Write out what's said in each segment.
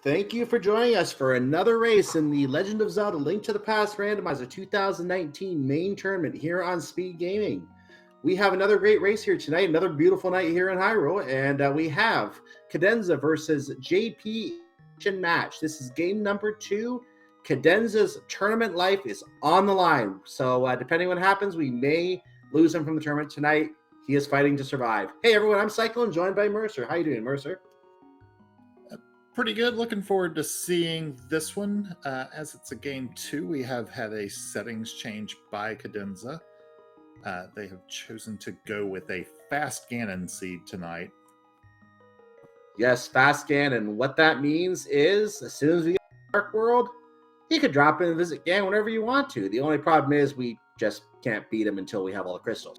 Thank you for joining us for another race in the Legend of Zelda Link to the Past Randomizer 2019 main tournament here on Speed Gaming. We have another great race here tonight, another beautiful night here in Hyrule, and we have Cadenza versus JP match. This is game number 2. Cadenza's tournament life is on the line, so depending on what happens, we may lose him from the tournament tonight. He is fighting to survive. Hey everyone, I'm Cyclone, joined by Mercer. How you doing, Mercer? Pretty good. Looking forward to seeing this one. As it's a game 2, we have had a settings change by Cadenza. They have chosen to go with a fast Ganon seed tonight. Yes, fast Ganon. What that means is, as soon as we get to the Dark World, you could drop in and visit Ganon whenever you want to. The only problem is we just can't beat him until we have all the crystals.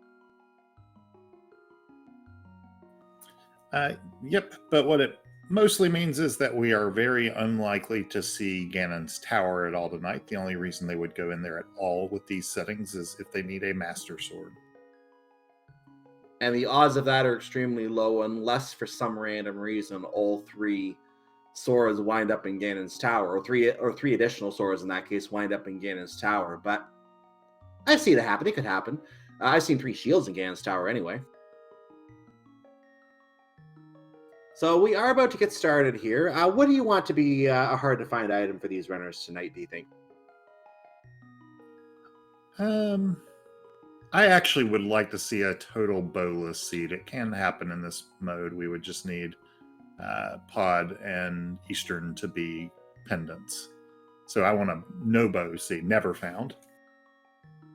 Yep, but what it mostly means is that we are very unlikely to see Ganon's tower at all tonight. The only reason they would go in there at all with these settings is if they need a Master Sword. And the odds of that are extremely low unless for some random reason all 3 swords wind up in Ganon's tower, or three additional swords in that case wind up in Ganon's tower. But I've seen it happen. It could happen. I've seen 3 shields in Ganon's tower anyway. So we are about to get started here. What do you want to be a hard-to-find item for these runners tonight, do you think? I actually would like to see a total bowless seed. It can happen in this mode. We would just need Pod and Eastern to be pendants. So I want a no bow seed, never found.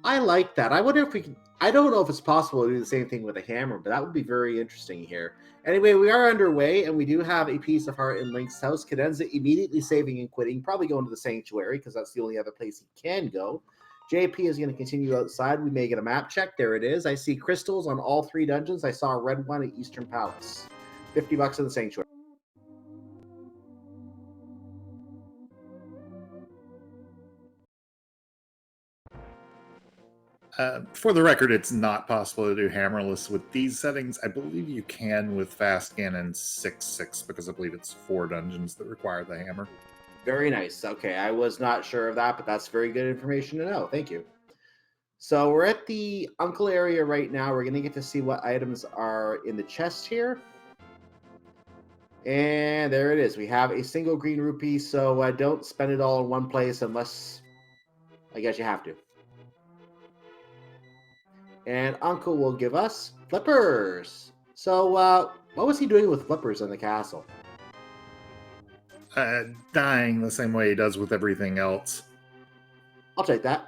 I like that. I wonder if we can... I don't know if it's possible to do the same thing with a hammer, but that would be very interesting here. Anyway, we are underway, and we do have a piece of heart in Link's house. Cadenza immediately saving and quitting, probably going to the Sanctuary, because that's the only other place he can go. JP is going to continue outside. We may get a map check. There it is. I see crystals on all 3 dungeons. I saw a red one at Eastern Palace. $50 in the Sanctuary. For the record, it's not possible to do hammerless with these settings. I believe you can with Fast Ganon 6.6 because I believe it's 4 dungeons that require the hammer. Very nice. Okay, I was not sure of that, but that's very good information to know. Thank you. So we're at the Uncle area right now. We're going to get to see what items are in the chest here. And there it is. We have a single green rupee, so don't spend it all in one place unless I guess you have to. And Uncle will give us flippers. So what was he doing with flippers in the castle? Dying the same way he does with everything else. I'll take that.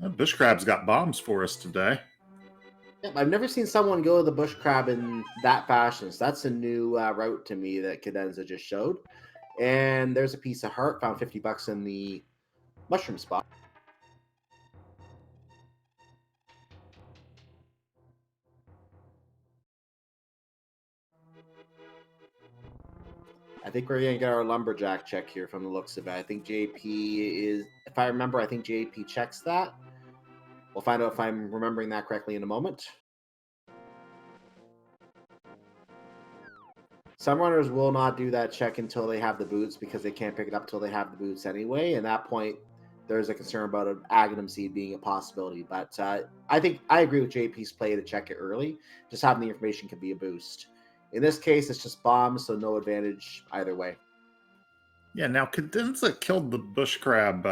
Bush Crab's got bombs for us today. Yep, I've never seen someone go to the bush crab in that fashion. So that's a new route to me that Cadenza just showed. And there's a piece of heart, found $50 in the mushroom spot. I think we're going to get our lumberjack check here from the looks of it. I think JP is, if I remember, I think JP checks that. We'll find out if I'm remembering that correctly in a moment. Some runners will not do that check until they have the boots because they can't pick it up until they have the boots anyway. And at that point, there's a concern about an Aghanim seed being a possibility. But I think I agree with JP's play to check it early. Just having the information can be a boost. In this case, it's just bombs, so no advantage either way. Yeah, now Cadenza killed the bush crab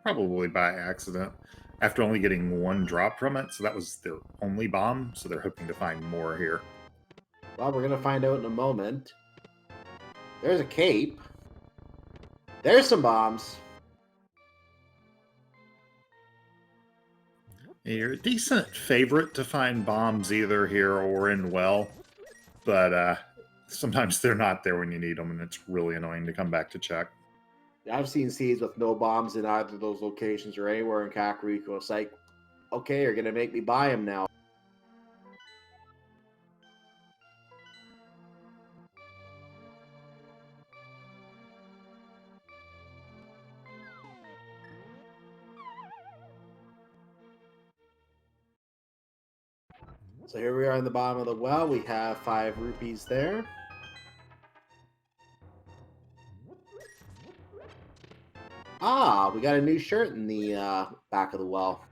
probably by accident after only getting 1 drop from it. So that was their only bomb. So they're hoping to find more here. Well, we're going to find out in a moment. There's a cape. There's some bombs. You're a decent favorite to find bombs either here or in Well. But sometimes they're not there when you need them, and it's really annoying to come back to check. I've seen seeds with no bombs in either of those locations or anywhere in Kakariko. It's like, okay, you're going to make me buy them now. So here we are in the bottom of the well. We have 5 rupees there. Ah, we got a new shirt in the back of the well.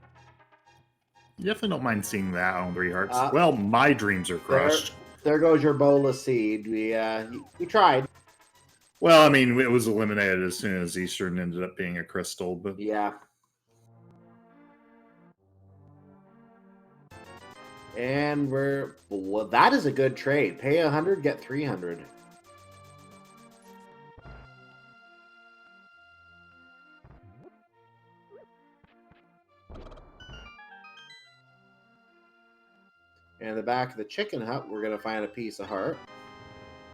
You definitely don't mind seeing that on 3 hearts. Uh, Well, my dreams are crushed. There goes your bola seed. We tried. Well, I mean, it was eliminated as soon as Eastern ended up being a crystal, but Yeah. And well, that is a good trade. Pay 100, get 300. And the back of the chicken hut, we're going to find a piece of heart.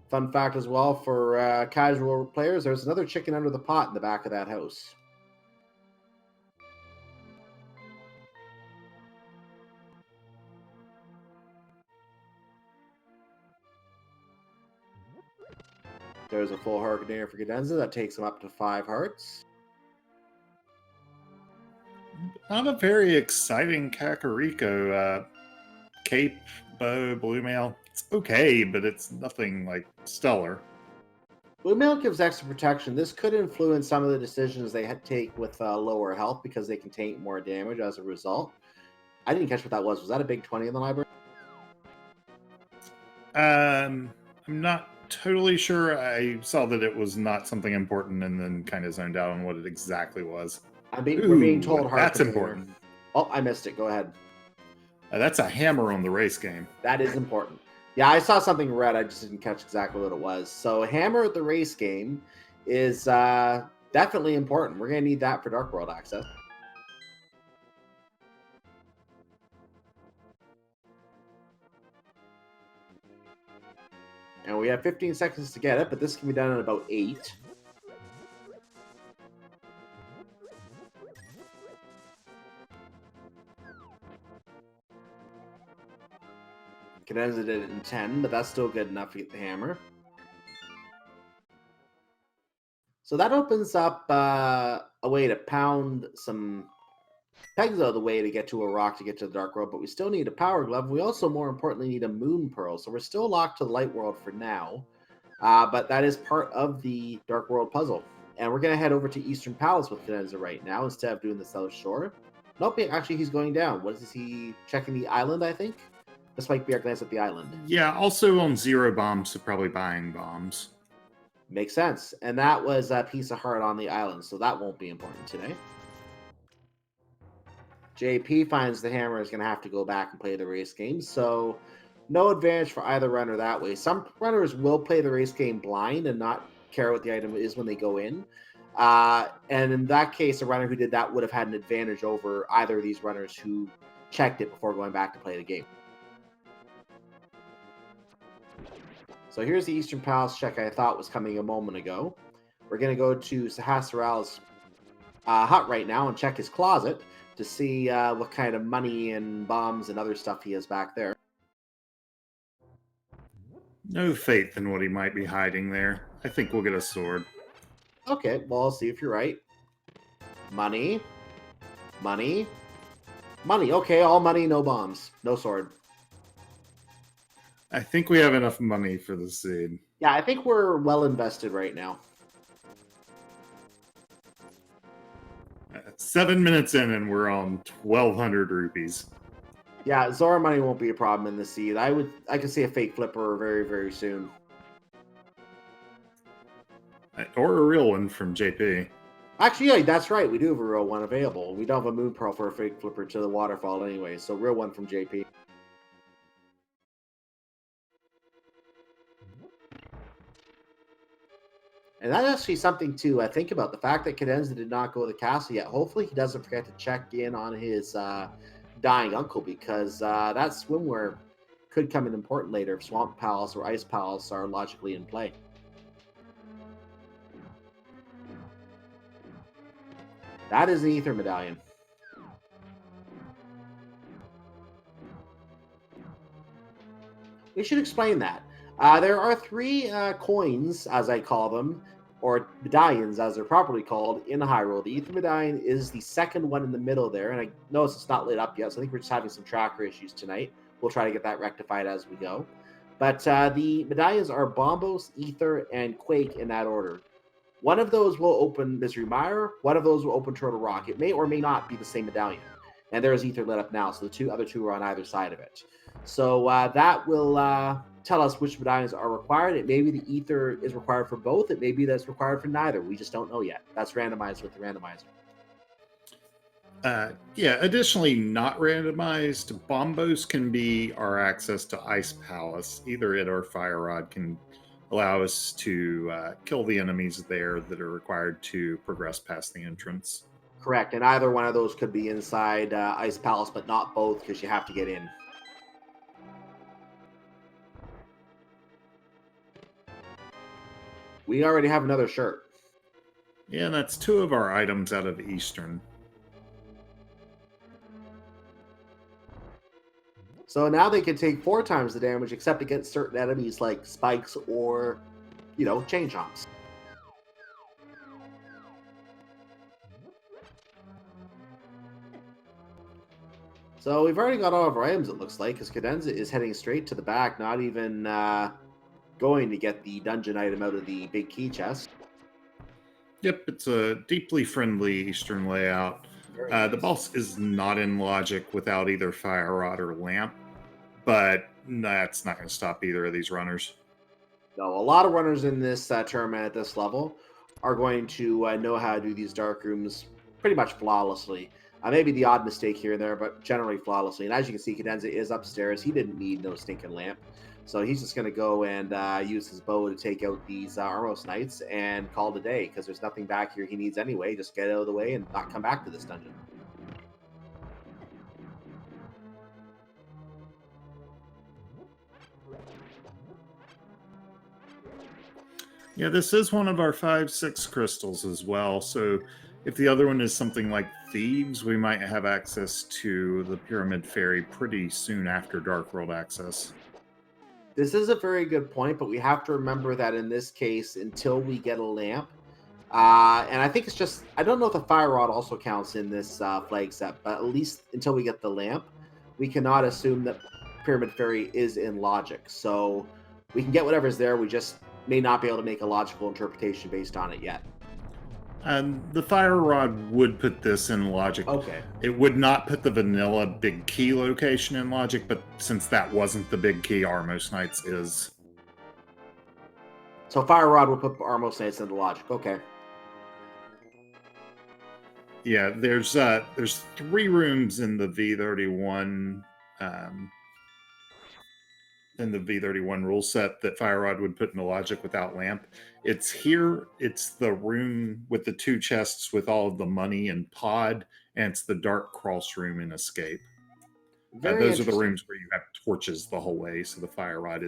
Fun fact as well for casual players, there's another chicken under the pot in the back of that house. There's a full heart container for Cadenza. That takes him up to 5 hearts. not a very exciting Kakariko. Cape, bow, blue mail. It's okay, but it's nothing like stellar. Blue mail gives extra protection. This could influence some of the decisions they take with lower health because they can take more damage as a result. I didn't catch what that was. Was that a big 20 in the library? I'm not totally sure. I saw that it was not something important and then kind of zoned out on what it exactly was. We're being told heart that's container. important. Oh, I missed it. Go ahead. That's a hammer on the race game. That is important. Yeah, I saw something red. I just didn't catch exactly what it was. So hammer at the race game is definitely important. We're going to need that for Dark World access. And we have 15 seconds to get it, but this can be done in about 8. Cadenza did it in 10, but that's still good enough to get the hammer. So that opens up a way to pound some pegs out of the way to get to a rock to get to the Dark World, but we still need a Power Glove. We also, more importantly, need a Moon Pearl. So we're still locked to the Light World for now, but that is part of the Dark World puzzle. And we're going to head over to Eastern Palace with Cadenza right now instead of doing the South Shore. Nope, actually he's going down. What is he checking? The island, I think? This might be our glance at the island. Yeah, also on 0 bombs, so probably buying bombs. Makes sense. And that was a piece of heart on the island, so that won't be important today. JP finds the hammer is going to have to go back and play the race game, so no advantage for either runner that way. Some runners will play the race game blind and not care what the item is when they go in. And in that case, a runner who did that would have had an advantage over either of these runners who checked it before going back to play the game. So here's the Eastern Palace check I thought was coming a moment ago. We're going to go to Sahasraral's hut right now and check his closet to see what kind of money and bombs and other stuff he has back there. No faith in what he might be hiding there. I think we'll get a sword. Okay, well, I'll see if you're right. Money. Money. Money. Okay, all money, no bombs. No sword. I think we have enough money for the seed. Yeah, I think we're well invested right now. 7 minutes in and we're on 1,200 rupees. Yeah, Zora money won't be a problem in the seed. I could see a fake flipper very, very soon. Or a real one from JP. Actually, yeah, that's right. We do have a real one available. We don't have a Moon Pearl for a fake flipper to the waterfall anyway, so real one from JP. And that's actually something to think about. The fact that Cadenza did not go to the castle yet. Hopefully he doesn't forget to check in on his dying uncle, because that swimwear could come in important later if Swamp Palace or Ice Palace are logically in play. That is an Ether Medallion. We should explain that. There are 3 coins, as I call them, or medallions, as they're properly called, in Hyrule. The Ether Medallion is the second one in the middle there, and I notice it's not lit up yet, so I think we're just having some tracker issues tonight. we'll try to get that rectified as we go. But the medallions are Bombos, Ether, and Quake in that order. One of those will open Misery Mire. One of those will open Turtle Rock. It may or may not be the same medallion. And there is Ether lit up now, so the other two are on either side of it. So that will tell us which medallions are required. It may be the Ether is required for both. It may be that it's required for neither. We just don't know yet. That's randomized with the randomizer. Yeah, additionally, not randomized, Bombos can be our access to Ice Palace. Either it or Fire Rod can allow us to kill the enemies there that are required to progress past the entrance. Correct, and either one of those could be inside Ice Palace, but not both because you have to get in. We already have another shirt. Yeah, and that's 2 of our items out of Eastern. So now they can take 4 times the damage, except against certain enemies like spikes or, chain chomps. So we've already got all of our items, it looks like, because Cadenza is heading straight to the back, not even going to get the dungeon item out of the big key chest. Yep, it's a deeply friendly Eastern layout. The boss is not in logic without either Fire Rod or Lamp, but that's not going to stop either of these runners. No, a lot of runners in this tournament at this level are going to know how to do these dark rooms pretty much flawlessly. Maybe the odd mistake here and there, but generally flawlessly. And as you can see, Cadenza is upstairs. He didn't need no stinking lamp. So he's just going to go and use his bow to take out these Armos Knights and call it a day, because there's nothing back here he needs anyway. Just get out of the way and not come back to this dungeon. Yeah, this is one of our 5-6 crystals as well. So if the other one is something like Thieves, we might have access to the Pyramid Fairy pretty soon after Dark World access. This is a very good point, but we have to remember that in this case, until we get a lamp, and I think it's just, I don't know if the Fire Rod also counts in this flag set, but at least until we get the lamp, we cannot assume that Pyramid Fairy is in logic. So we can get whatever's there, we just may not be able to make a logical interpretation based on it yet. And the Fire Rod would put this in logic. Okay. It would not put the vanilla big key location in logic, but since that wasn't the big key, Armos Knights is. So Fire Rod will put Armos Knights into logic. Okay. Yeah, there's 3 rooms in the V31 rule set that Fire Rod would put into logic without lamp. It's here. It's the room with the 2 chests with all of the money and pod, and it's the dark cross room in Escape. Those are the rooms where you have torches the whole way, so the Fire Rod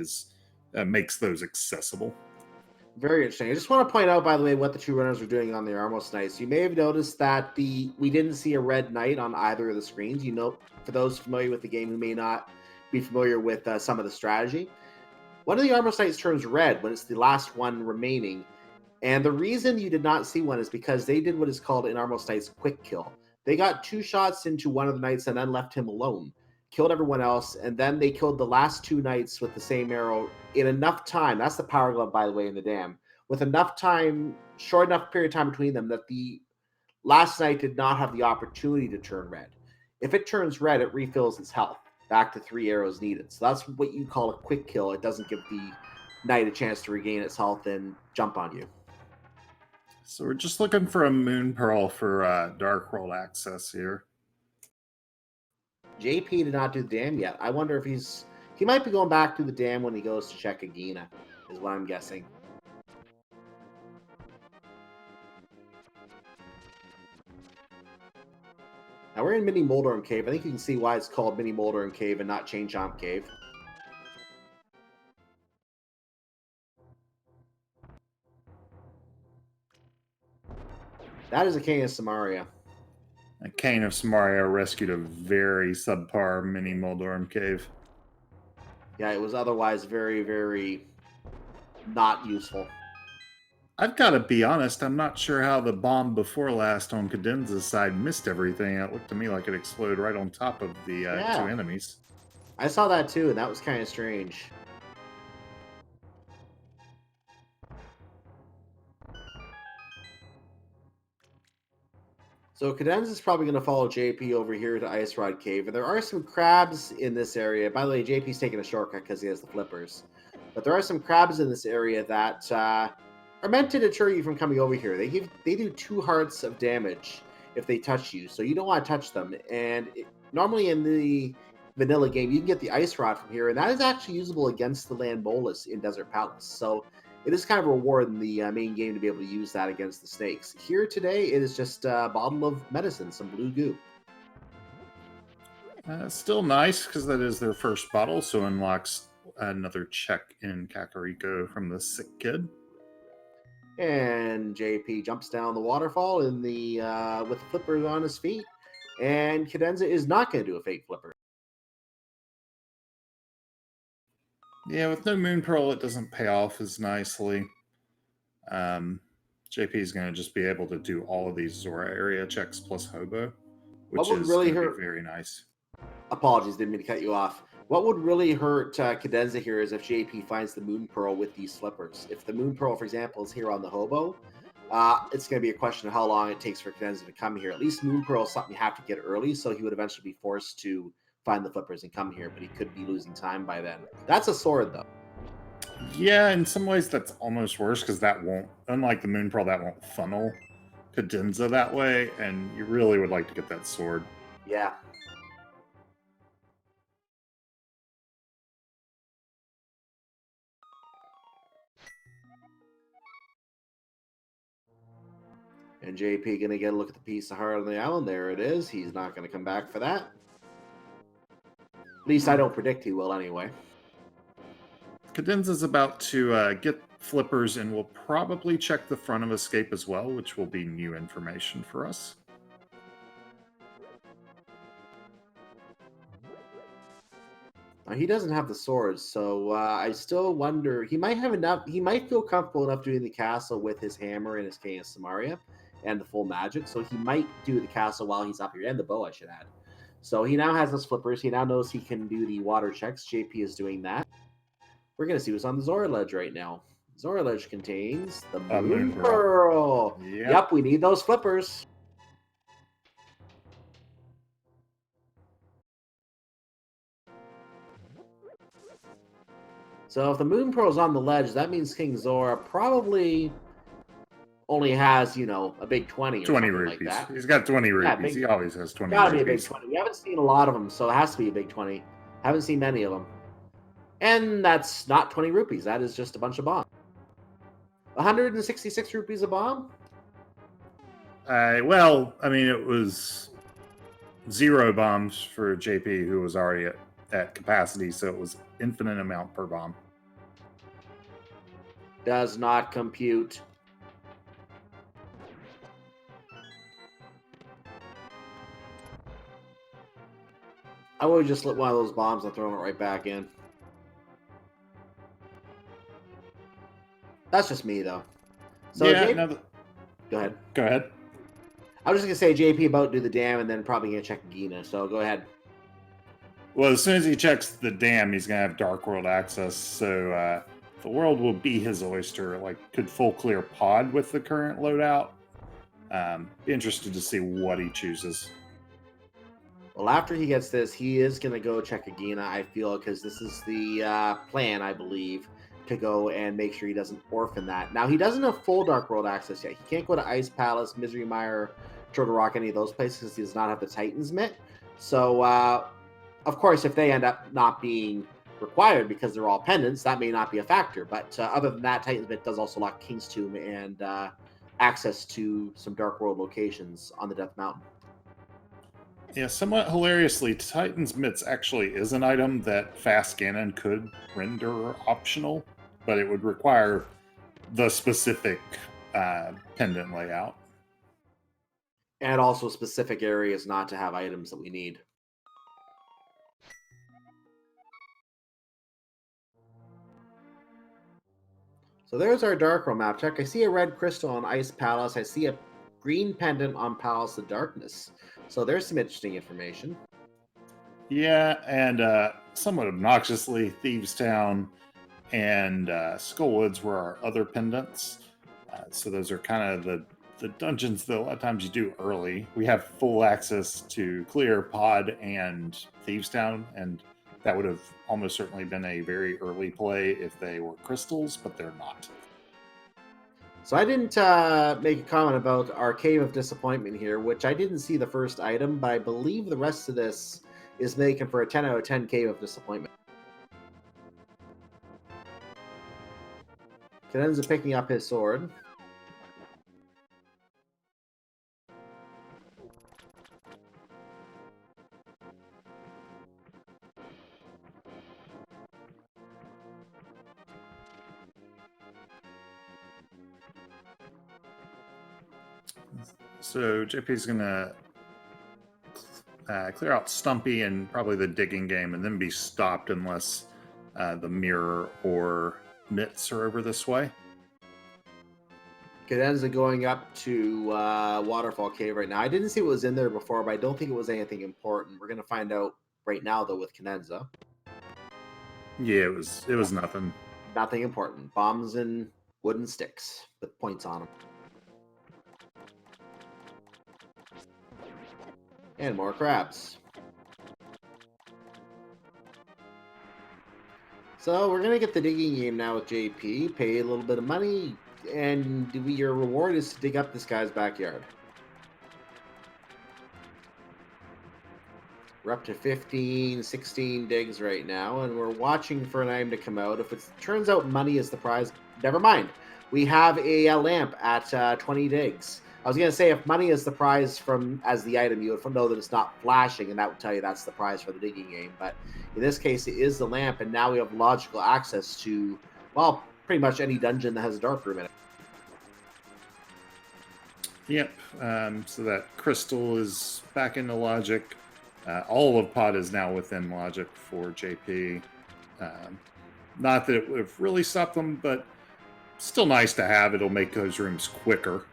makes those accessible. Very interesting. I just want to point out, by the way, what the 2 runners are doing on the Armos Knights. You may have noticed that we didn't see a red knight on either of the screens. For those familiar with the game who may not be familiar with some of the strategy, one of the Armos Knights turns red when it's the last one remaining. And the reason you did not see one is because they did what is called in Armos Knights quick kill. They got 2 shots into one of the knights and then left him alone. Killed everyone else, and then they killed the last 2 knights with the same arrow in enough time. That's the power glove, by the way, in the dam. With enough time, short enough period of time between them that the last knight did not have the opportunity to turn red. If it turns red, it refills its health back to 3 arrows needed. So that's what you call a quick kill. It doesn't give the knight a chance to regain its health and jump on you. So we're just looking for a Moon Pearl for Dark World access here. JP did not do the dam yet. I wonder if he might be going back to the dam when he goes to check Agina, is what I'm guessing. Now we're in Mini Moldorm Cave. I think you can see why it's called Mini Moldorm Cave and not Chain Chomp Cave. That is a Cane of Samaria. A Cane of Samaria rescued a very subpar Mini Moldorm Cave. Yeah, it was otherwise very, very not useful. I've got to be honest, I'm not sure how the bomb before last on Cadenza's side missed everything. It looked to me like it exploded right on top of the 2 enemies. I saw that too, and that was kind of strange. So Cadenza is probably going to follow JP over here to Ice Rod Cave. And there are some crabs in this area. By the way, JP's taking a shortcut because he has the flippers. But there are some crabs in this area that are meant to deter you from coming over here. They do 2 hearts of damage if they touch you, so you don't want to touch them. And normally in the vanilla game, you can get the Ice Rod from here, and that is actually usable against the Land Bolus in Desert Palace. So it is kind of a reward in the main game to be able to use that against the snakes. Here today, it is just a bottle of medicine, some blue goo. Still nice, because that is their first bottle, so unlocks another check in Kakariko from the sick kid. And JP jumps down the waterfall in the with the flippers on his feet. And Cadenza is not going to do a fake flipper. Yeah, with no Moon Pearl, it doesn't pay off as nicely. JP is going to just be able to do all of these Zora area checks plus Hobo, which is really going to be very nice. Apologies, didn't mean to cut you off. What would really hurt Cadenza here is if JP finds the Moon Pearl with these flippers. If the Moon Pearl, for example, is here on the Hobo, it's going to be a question of how long it takes for Cadenza to come here. At least Moon Pearl is something you have to get early, so he would eventually be forced to find the flippers and come here, but he could be losing time by then. That's a sword, though. Yeah, in some ways that's almost worse, because that won't, unlike the Moon Pearl, that won't funnel Cadenza that way, and you really would like to get that sword. Yeah. And JP going to get a look at the piece of heart on the island. There it is. He's not going to come back for that. At least I don't predict he will anyway. Cadenza's about to get flippers and will probably check the front of escape as well, which will be new information for us. He doesn't have the swords, so I still wonder. He might have enough. He might feel comfortable enough doing the castle with his hammer and his Cane of Samaria and the full magic, so he might do the castle while he's up here, and the bow, I should add. So he now has his flippers. He now knows he can do the water checks. JP is doing that. We're going to see what's on the Zora Ledge right now. Zora Ledge contains the Moon Pearl. Yep, we need those flippers. So if the Moon Pearl's on the ledge, that means King Zora probably only has, you know, a big 20 or 20 something rupees. Like that. He's got 20 rupees. He always has 20 gotta rupees. Be a big 20. We haven't seen a lot of them, so it has to be a big 20. Haven't seen many of them. And that's not 20 rupees. That is just a bunch of bombs. 166 rupees a bomb? Well, I mean, it was 0 bombs for JP, who was already at capacity, so it was infinite amount per bomb. Does not compute. I would have just lit one of those bombs and thrown it right back in. That's just me, though. So yeah, go ahead. Go ahead. I was just going to say JP about to do the dam and then probably going to check Gina, so go ahead. Well, as soon as he checks the dam, he's going to have Dark World access, so the world will be his oyster. Like, could full clear pod with the current loadout. Be interested to see what he chooses. Well, after he gets this, he is going to go check Agina, I feel, because this is the plan, I believe, to go and make sure he doesn't orphan that. Now, he doesn't have full Dark World access yet. He can't go to Ice Palace, Misery Mire, Turtle Rock, any of those places, because he does not have the Titan's Mitt. So, of course, if they end up not being required because they're all pendants, that may not be a factor. But other than that, Titan's Mitt does also lock King's Tomb and access to some Dark World locations on the Death Mountain. Yeah, somewhat hilariously, Titan's Mitts actually is an item that Fast Ganon could render optional, but it would require the specific pendant layout. And also specific areas not to have items that we need. So there's our Dark World map check. I see a red crystal on Ice Palace. I see a green pendant on Palace of Darkness. So there's some interesting information. Yeah, and somewhat obnoxiously, Thieves Town and Skullwoods were our other pendants. So those are kind of the dungeons that a lot of times you do early. We have full access to clear Pod and Thieves Town, and that would have almost certainly been a very early play if they were crystals, but they're not. So I didn't make a comment about our Cave of Disappointment here, which I didn't see the first item, but I believe the rest of this is making for a 10 out of 10 Cave of Disappointment. Cadenza picking up his sword. So JP's going to clear out Stumpy and probably the digging game and then be stopped unless the mirror or Nits are over this way. Cadenza going up to Waterfall Cave right now. I didn't see what was in there before, but I don't think it was anything important. We're going to find out right now, though, with Cadenza. Yeah, it was nothing. Nothing important. Bombs and wooden sticks with points on them. And more crabs. So we're going to get the digging game now with JP. Pay a little bit of money, and your reward is to dig up this guy's backyard. We're up to 15, 16 digs right now, and we're watching for an item to come out. If it turns out money is the prize, never mind. We have a lamp at 20 digs. I was going to say if money is the prize as the item, you would know that it's not flashing, and that would tell you that's the prize for the digging game. But in this case, it is the lamp, and now we have logical access to, well, pretty much any dungeon that has a dark room in it. Yep. So that crystal is back into logic. All of Pod is now within logic for JP. Not that it would have really stopped them, but still nice to have. It'll make those rooms quicker.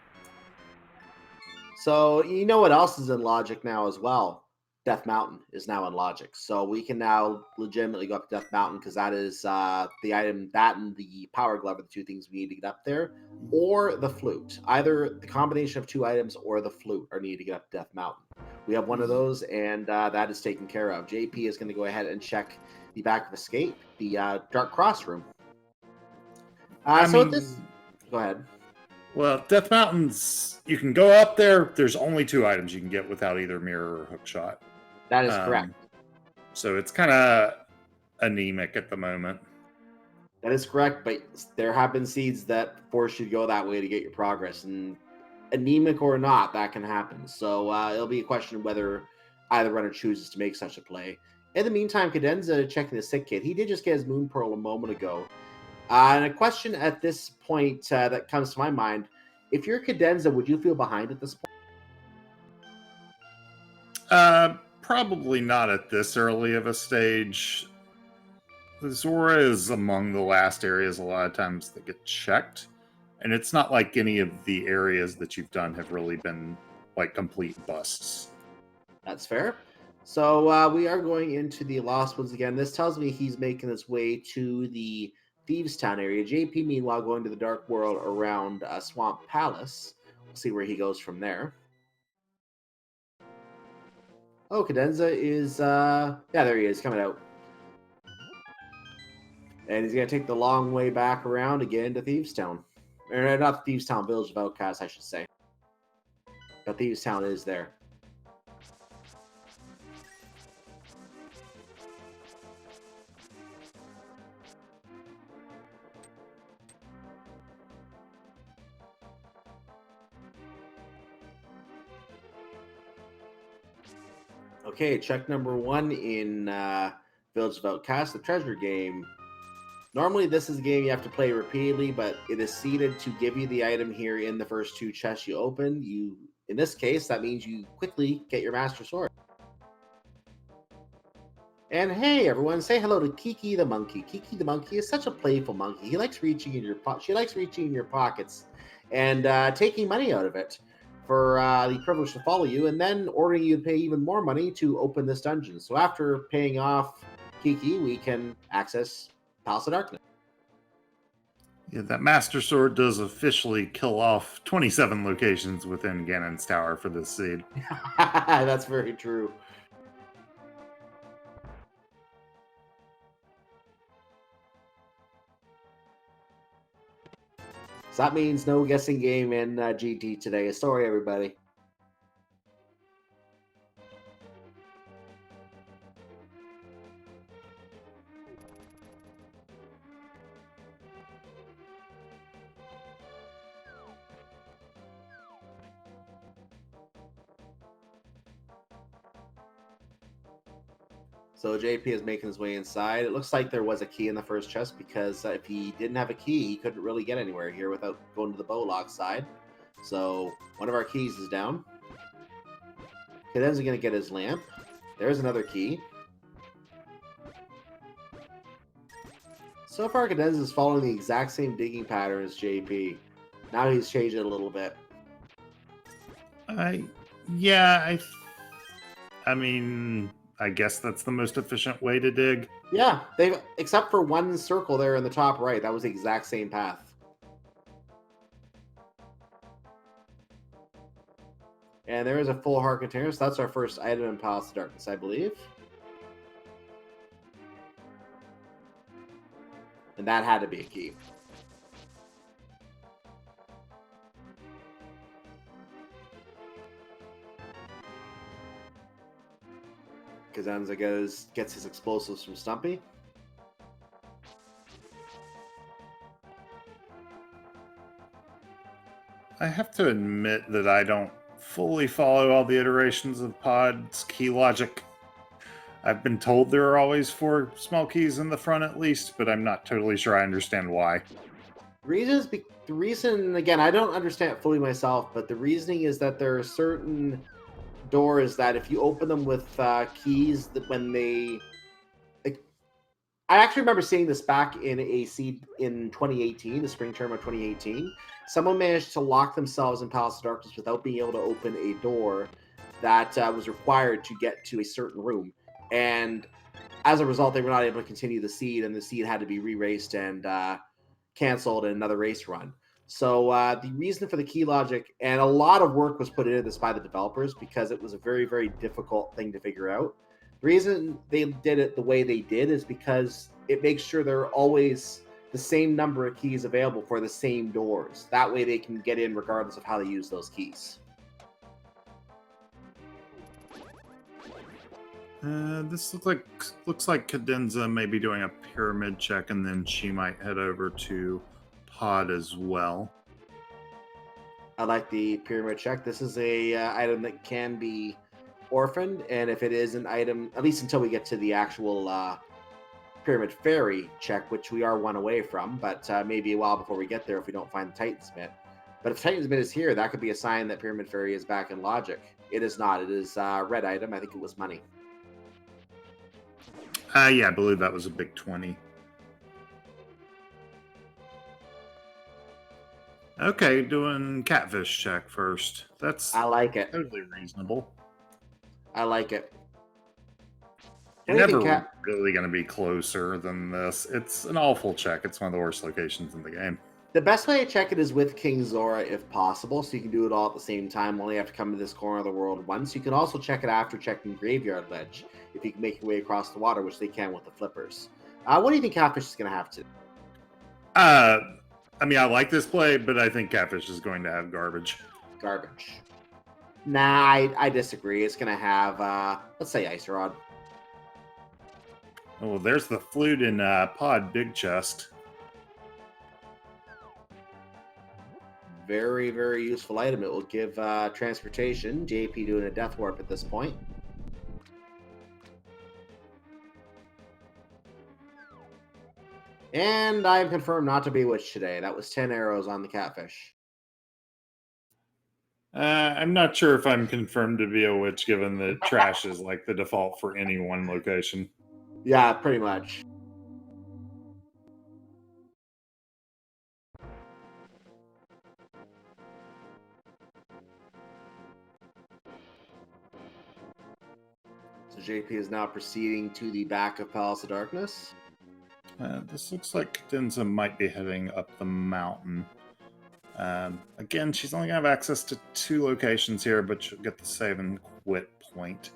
So you know what else is in logic now as well? Death Mountain is now in logic. So we can now legitimately go up to Death Mountain because that is the item, that and the Power Glove are the two things we need to get up there. Or the flute. Either the combination of two items or the flute are needed to get up to Death Mountain. We have one of those, and that is taken care of. JP is going to go ahead and check the back of Escape, the Dark Cross room. Go ahead. Well, Death Mountains, you can go up there. There's only two items you can get without either mirror or hookshot. That is correct. So it's kind of anemic at the moment. That is correct, but there have been seeds that force you to go that way to get your progress, and anemic or not, that can happen. So it'll be a question of whether either runner chooses to make such a play. In the meantime, Cadenza checking the sick kit. He did just get his Moon Pearl a moment ago. And a question at this point that comes to my mind, if you're Cadenza, would you feel behind at this point? Probably not at this early of a stage. Zora is among the last areas a lot of times that get checked. And it's not like any of the areas that you've done have really been like complete busts. That's fair. So we are going into the Lost Woods again. This tells me he's making his way to the Thieves Town area. JP, meanwhile, going to the Dark World around Swamp Palace. We'll see where he goes from there. Oh, Cadenza is, yeah, there he is, coming out. And he's going to take the long way back around again to Thieves Town. Or not Thieves Town, Village of Outcasts, I should say. But Thieves Town is there. Okay, check number one in Village of Outcasts, the treasure game. Normally, this is a game you have to play repeatedly, but it is seeded to give you the item here in the first two chests you open. In this case, that means you quickly get your Master Sword. And hey, everyone, say hello to Kiki the monkey. Kiki the monkey is such a playful monkey. He likes reaching in your she likes reaching in your pockets and taking money out of it. for the privilege to follow you, and then ordering you to pay even more money to open this dungeon. So after paying off Kiki, we can access Palace of Darkness. Yeah, that Master Sword does officially kill off 27 locations within Ganon's Tower for this seed. That's very true. So that means no guessing game in GT today. Sorry, everybody. So JP is making his way inside. It looks like there was a key in the first chest because if he didn't have a key, he couldn't really get anywhere here without going to the Bowlock side. So one of our keys is down. Cadenza going to get his lamp. There's another key. So far, Cadenza is following the exact same digging pattern as JP. Now he's changed it a little bit. I mean, I guess that's the most efficient way to dig. Yeah, they've except for one circle there in the top right. That was the exact same path. And there is a full heart container, so that's our first item in Palace of Darkness, I believe. And that had to be a key. Cadenza gets his explosives from Stumpy. I have to admit that I don't fully follow all the iterations of Pod's key logic. I've been told there are always 4 small keys in the front at least, but I'm not totally sure I understand why. The reason, again, I don't understand it fully myself, but the reasoning is that there are certain doors that if you open them with keys, that when they... I actually remember seeing this back in a seed in 2018, the spring term of 2018. Someone managed to lock themselves in Palace of Darkness without being able to open a door that was required to get to a certain room. And as a result, they were not able to continue the seed, and the seed had to be re-raced and canceled in another race run. So the reason for the key logic, and a lot of work was put into this by the developers because it was a very, very difficult thing to figure out. The reason they did it the way they did is because it makes sure there are always the same number of keys available for the same doors. That way they can get in regardless of how they use those keys. This looks like Cadenza may be doing a pyramid check, and then she might head over to Pod as well. I like the pyramid check. This is a item that can be orphaned, and if it is an item, at least until we get to the actual pyramid fairy check, which we are one away from, but maybe a while before we get there if we don't find the Titan Smith. But if Titan Smith is here, that could be a sign that pyramid fairy is back in logic. It is not. It is a red item. I think it was money. Yeah, I believe that was a big 20. Okay, doing catfish check first. That's I like it. totally reasonable. I like it. You're never really going to be closer than this. It's an awful check. It's one of the worst locations in the game. The best way to check it is with King Zora if possible, so you can do it all at the same time. Only have to come to this corner of the world once. You can also check it after checking Graveyard Ledge, if you can make your way across the water, which they can with the flippers. What do you think Catfish is going to have to? I mean, I like this play, but I think Catfish is going to have garbage. Garbage. Nah, I disagree. It's going to have, let's say, Ice Rod. Oh, there's the flute in Pod Big Chest. Very, very useful item. It will give transportation. JP doing a death warp at this point. And I'm confirmed not to be witched today. That was 10 arrows on the catfish. I'm not sure if I'm confirmed to be a witch, given that trash is like the default for any one location. Yeah, pretty much. So JP is now proceeding to the back of Palace of Darkness. This looks like Cadenza might be heading up the mountain. Again, she's only going to have access to 2 locations here, but she'll get the save and quit point.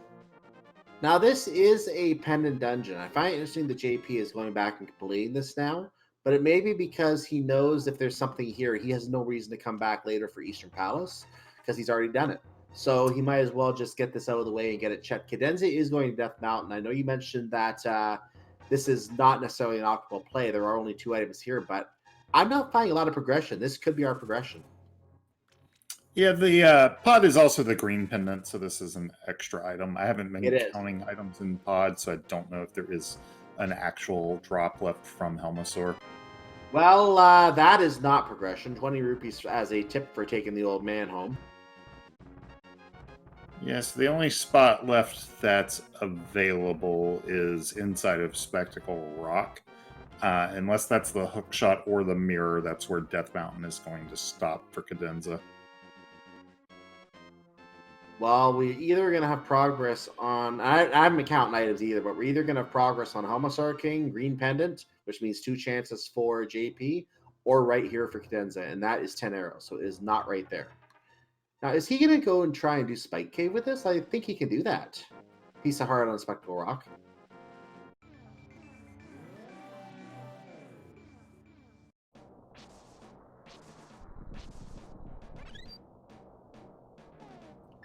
Now, this is a pendant dungeon. I find it interesting that JP is going back and completing this now, but it may be because he knows if there's something here, he has no reason to come back later for Eastern Palace because he's already done it. So he might as well just get this out of the way and get it checked. Cadenza is going to Death Mountain. I know you mentioned that this is not necessarily an optimal play. There are only 2 items here, but I'm not finding a lot of progression. This could be our progression. Yeah, the pod is also the green pendant, so this is an extra item. I haven't been counting items in pod, so I don't know if there is an actual drop left from Helmasaur. Well, that is not progression. 20 rupees as a tip for taking the old man home. Yes, the only spot left that's available is inside of Spectacle Rock. Unless that's the hook shot or the mirror, that's where Death Mountain is going to stop for Cadenza. Well, we either going to have progress on... I haven't been counting items either, but we're either going to have progress on Helmasaur King, Green Pendant, which means 2 chances for JP, or right here for Cadenza, and that is 10 arrows, so it is not right there. Now, is he going to go and try and do Spike Cave with this? I think he can do that. Piece of heart on Spectacle Rock.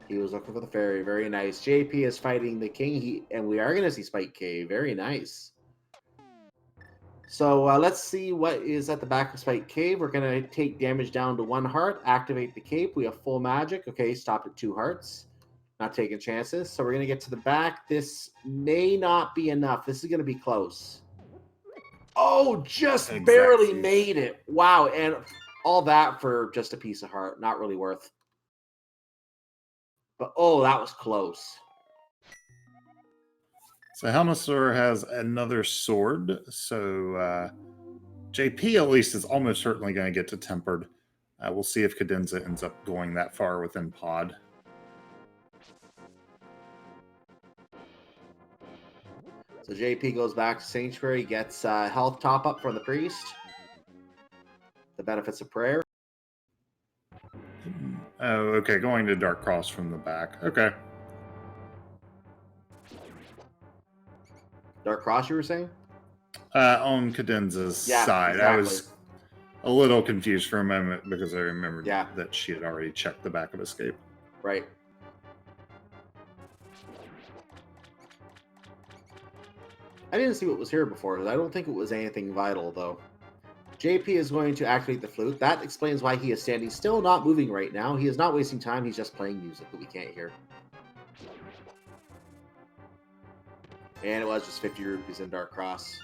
He was looking for the fairy. Very nice. JP is fighting the king, and we are going to see Spike Cave. Very nice. So let's see what is at the back of Spike Cave. We're going to take damage down to 1 heart, activate the cape. We have full magic. Okay, stopped at 2 hearts. Not taking chances. So we're going to get to the back. This may not be enough. This is going to be close. Oh, just barely made it. Wow, and all that for just a piece of heart. Not really worth. But, oh, that was close. So Helmasaur has another sword. So JP at least is almost certainly going to get to Tempered. We'll see if Cadenza ends up going that far within pod. So JP goes back to Sanctuary, gets health top up from the priest. The benefits of prayer. Oh, okay. Going to Dark Cross from the back. Okay. Dark Cross, you were saying? On Cadenza's side. Exactly. I was a little confused for a moment because I remembered that she had already checked the back of Escape. Right. I didn't see what was here before. I don't think it was anything vital, though. JP is going to activate the flute. That explains why he is standing still, not moving right now. He is not wasting time. He's just playing music that we can't hear. And it was just 50 rupees in Dark Cross.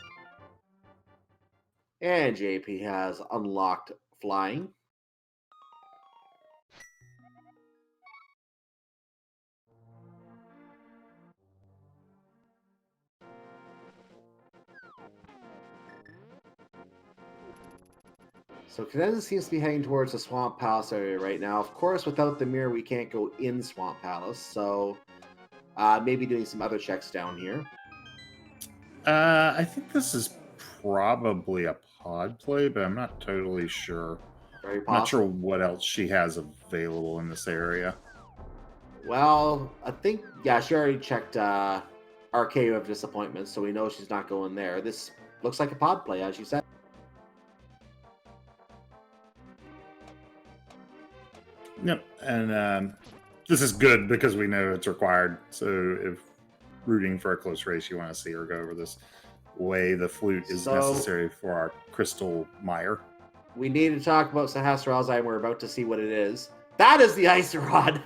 And JP has unlocked flying. So Cadenza seems to be heading towards the Swamp Palace area right now. Of course, without the mirror, we can't go in Swamp Palace. So maybe doing some other checks down here. I think this is probably a pod play, but I'm not totally sure. Very possible. Not sure what else she has available in this area. Well, I think, yeah, she already checked Arcade of Disappointment, so we know she's not going there. This looks like a pod play, as you said. Yep, and this is good because we know it's required. So if rooting for a close race, you want to see her go over this way. The flute is necessary for our Crystal Mire. We need to talk about Sahasraral's Eye. We're about to see what it is. That is the Ice Rod.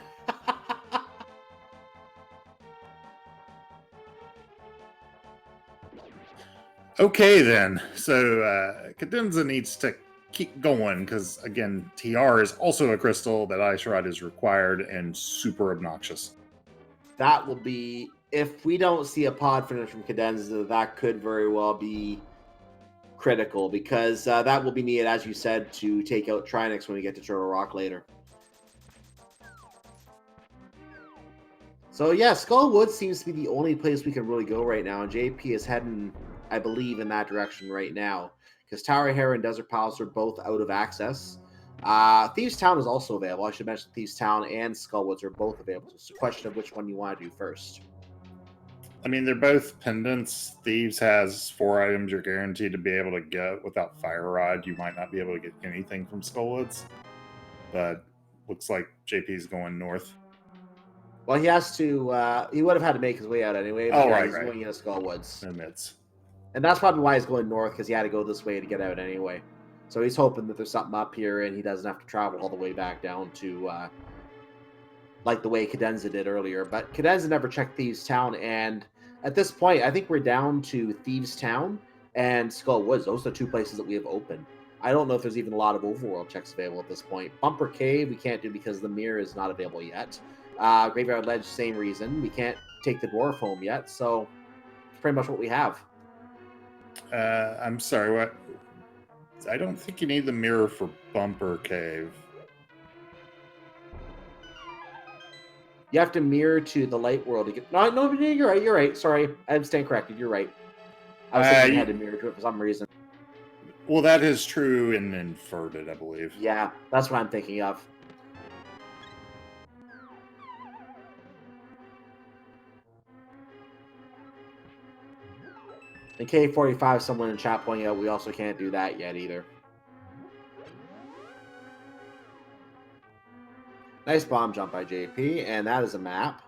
Okay, then. So Cadenza needs to keep going because, again, TR is also a crystal that Ice Rod is required and super obnoxious. That will be, if we don't see a pod finish from Cadenza, that could very well be critical because that will be needed, as you said, to take out Trinix when we get to Turtle Rock later. So yeah, Skullwood seems to be the only place we can really go right now, and JP is heading, I believe, in that direction right now, because Tower Hair and Desert Palace are both out of access. Thieves Town is also available. I should mention Thieves Town and Skullwoods are both available. So it's a question of which one you want to do first. I mean, they're both pendants. Thieves has 4 items you're guaranteed to be able to get without Fire Rod. You might not be able to get anything from Skullwoods, but looks like JP's going north. Well, he has to. He would have had to make his way out anyway. But Oh, right, he's right. going into Skullwoods, Admits. and that's probably why he's going north, because he had to go this way to get out anyway. So he's hoping that there's something up here, and he doesn't have to travel all the way back down to, like the way Cadenza did earlier. But Cadenza never checked Thieves Town, and at this point, I think we're down to Thieves Town and Skullwoods. Those are the 2 places that we have open. I don't know if there's even a lot of overworld checks available at this point. Bumper Cave we can't do because the mirror is not available yet. Graveyard Ledge, same reason. We can't take the dwarf home yet, so it's pretty much what we have. I'm sorry, what? I don't think you need the mirror for Bumper Cave. You have to mirror to the light world to get. No, you're right. You're right. Sorry, I stand corrected. You're right. I was thinking you had to mirror to it for some reason. Well, that is true in Inverted, I believe. Yeah, that's what I'm thinking of. In K45, someone in chat pointing out we also can't do that yet either. Nice bomb jump by JP, and that is a map.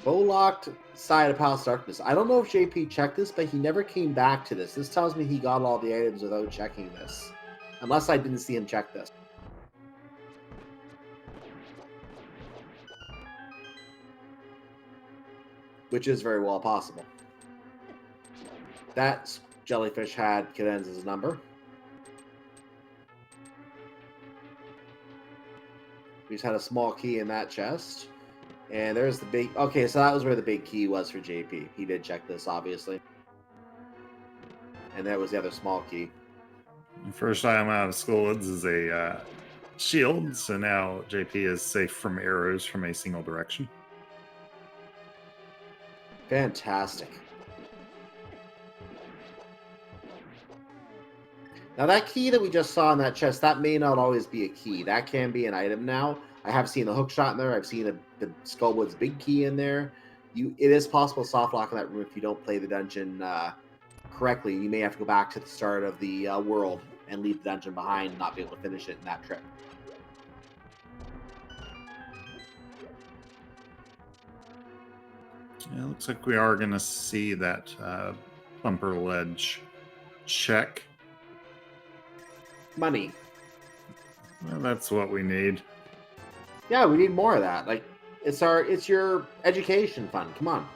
Bow-locked side of Palace Darkness. I don't know if JP checked this, but he never came back to this. This tells me he got all the items without checking this. Unless I didn't see him check this. Which is very well possible. That jellyfish had Cadenza's number. We just had a small key in that chest. And there's the big... Okay, so that was where the big key was for JP. He did check this, obviously. And that was the other small key. First item out of Skullwoods is a shield, so now JP is safe from arrows from a single direction. Fantastic. Now that key that we just saw in that chest, that may not always be a key. That can be an item now. I have seen the hook shot in there. I've seen the Skullwoods big key in there. It is possible to soft lock in that room if you don't play the dungeon correctly. You may have to go back to the start of the world and leave the dungeon behind and not be able to finish it in that trip. Yeah, it looks like we are going to see that bumper ledge check. Money. Well, that's what we need. Yeah, we need more of that. Like, it's your education fund. Come on.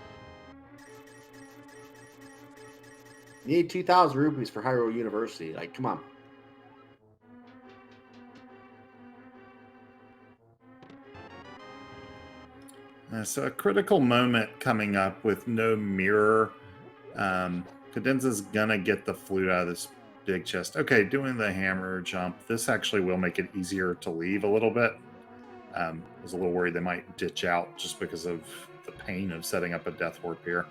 You need 2,000 rupees for Hyrule University. Like, come on. So a critical moment coming up with no mirror. Cadenza's gonna get the flute out of this big chest. Okay, doing the hammer jump. This actually will make it easier to leave a little bit. I was a little worried they might ditch out just because of the pain of setting up a death warp here.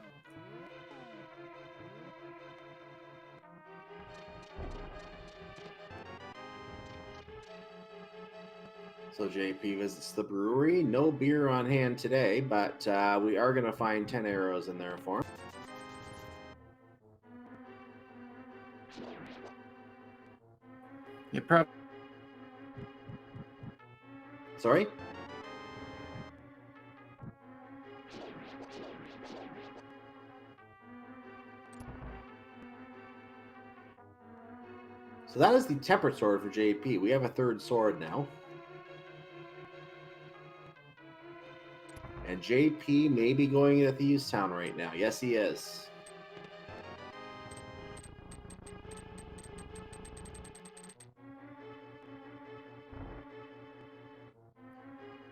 So JP visits the brewery. No beer on hand today, but we are going to find 10 arrows in there for him. You probably... Sorry? So that is the tempered sword for JP. We have a third sword now. And JP may be going into Thieves Town right now. Yes, he is.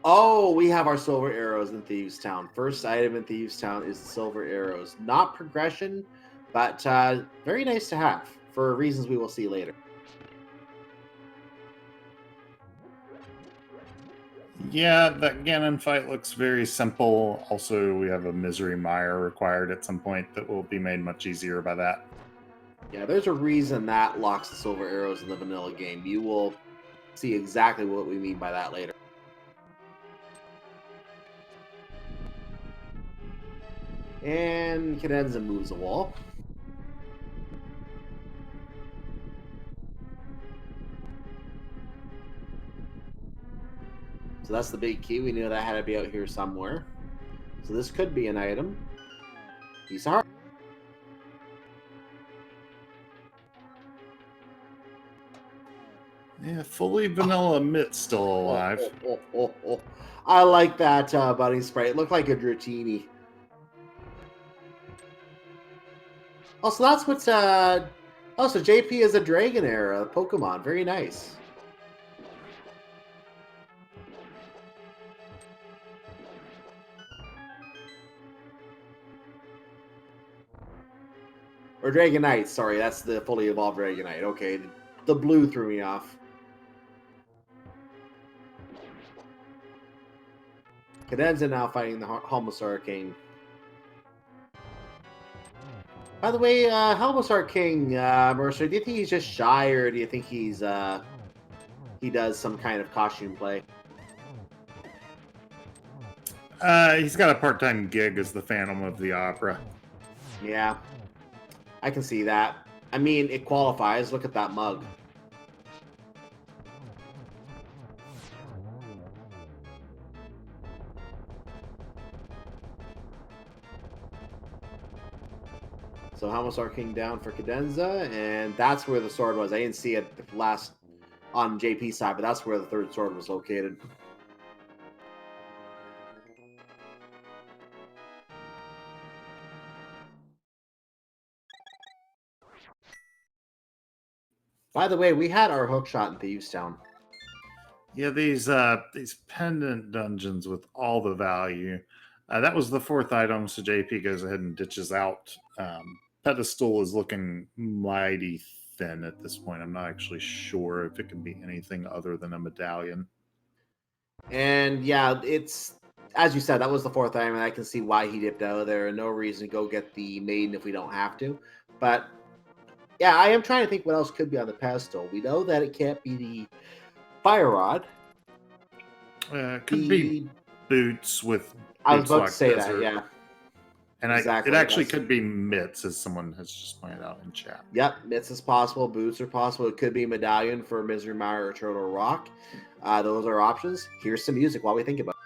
Oh, we have our silver arrows in Thieves Town. First item in Thieves Town is the silver arrows. Not progression, but very nice to have for reasons we will see later. Yeah, that Ganon fight looks very simple. Also, we have a Misery Mire required at some point that will be made much easier by that. Yeah, there's a reason that locks the silver arrows in the vanilla game. You will see exactly what we mean by that later. And Cadenza moves a wall. So that's the big key. We knew that had to be out here somewhere. So this could be an item. Piece of heart. Yeah, fully vanilla Mitt still alive. Oh. I like that bunny sprite. It looked like a Dratini. Oh, so that's what's oh, so JP is a Dragonair, a Pokemon. Very nice. Or Dragonite, sorry, that's the fully evolved Dragonite. Okay, the blue threw me off. Cadenza now fighting the Helmosaur King. By the way, Helmosaur King, Mercer, do you think he's just shy, or do you think he's he does some kind of costume play? He's got a part-time gig as the Phantom of the Opera. Yeah, I can see that. I mean, it qualifies. Look at that mug. So Helmosaur King down for Cadenza, and that's where the sword was. I didn't see it last on JP's side, but that's where the third sword was located. By the way, we had our hook shot in Thieves Town. Yeah, these pendant dungeons with all the value. That was the fourth item, so JP goes ahead and ditches out. Pedestal is looking mighty thin at this point. I'm not actually sure if it can be anything other than a medallion. And yeah, it's as you said, that was the fourth item, and I can see why he dipped out of there. No reason to go get the maiden if we don't have to. But yeah, I am trying to think what else could be on the pedestal. We know that it can't be the fire rod. It could be boots with I was boots about like to say desert. that, yeah. And Exactly. it actually could be mitts, as someone has just pointed out in chat. Yep, mitts is possible. Boots are possible. It could be medallion for Misery Mire or Turtle Rock. Those are options. Here's some music while we think about it.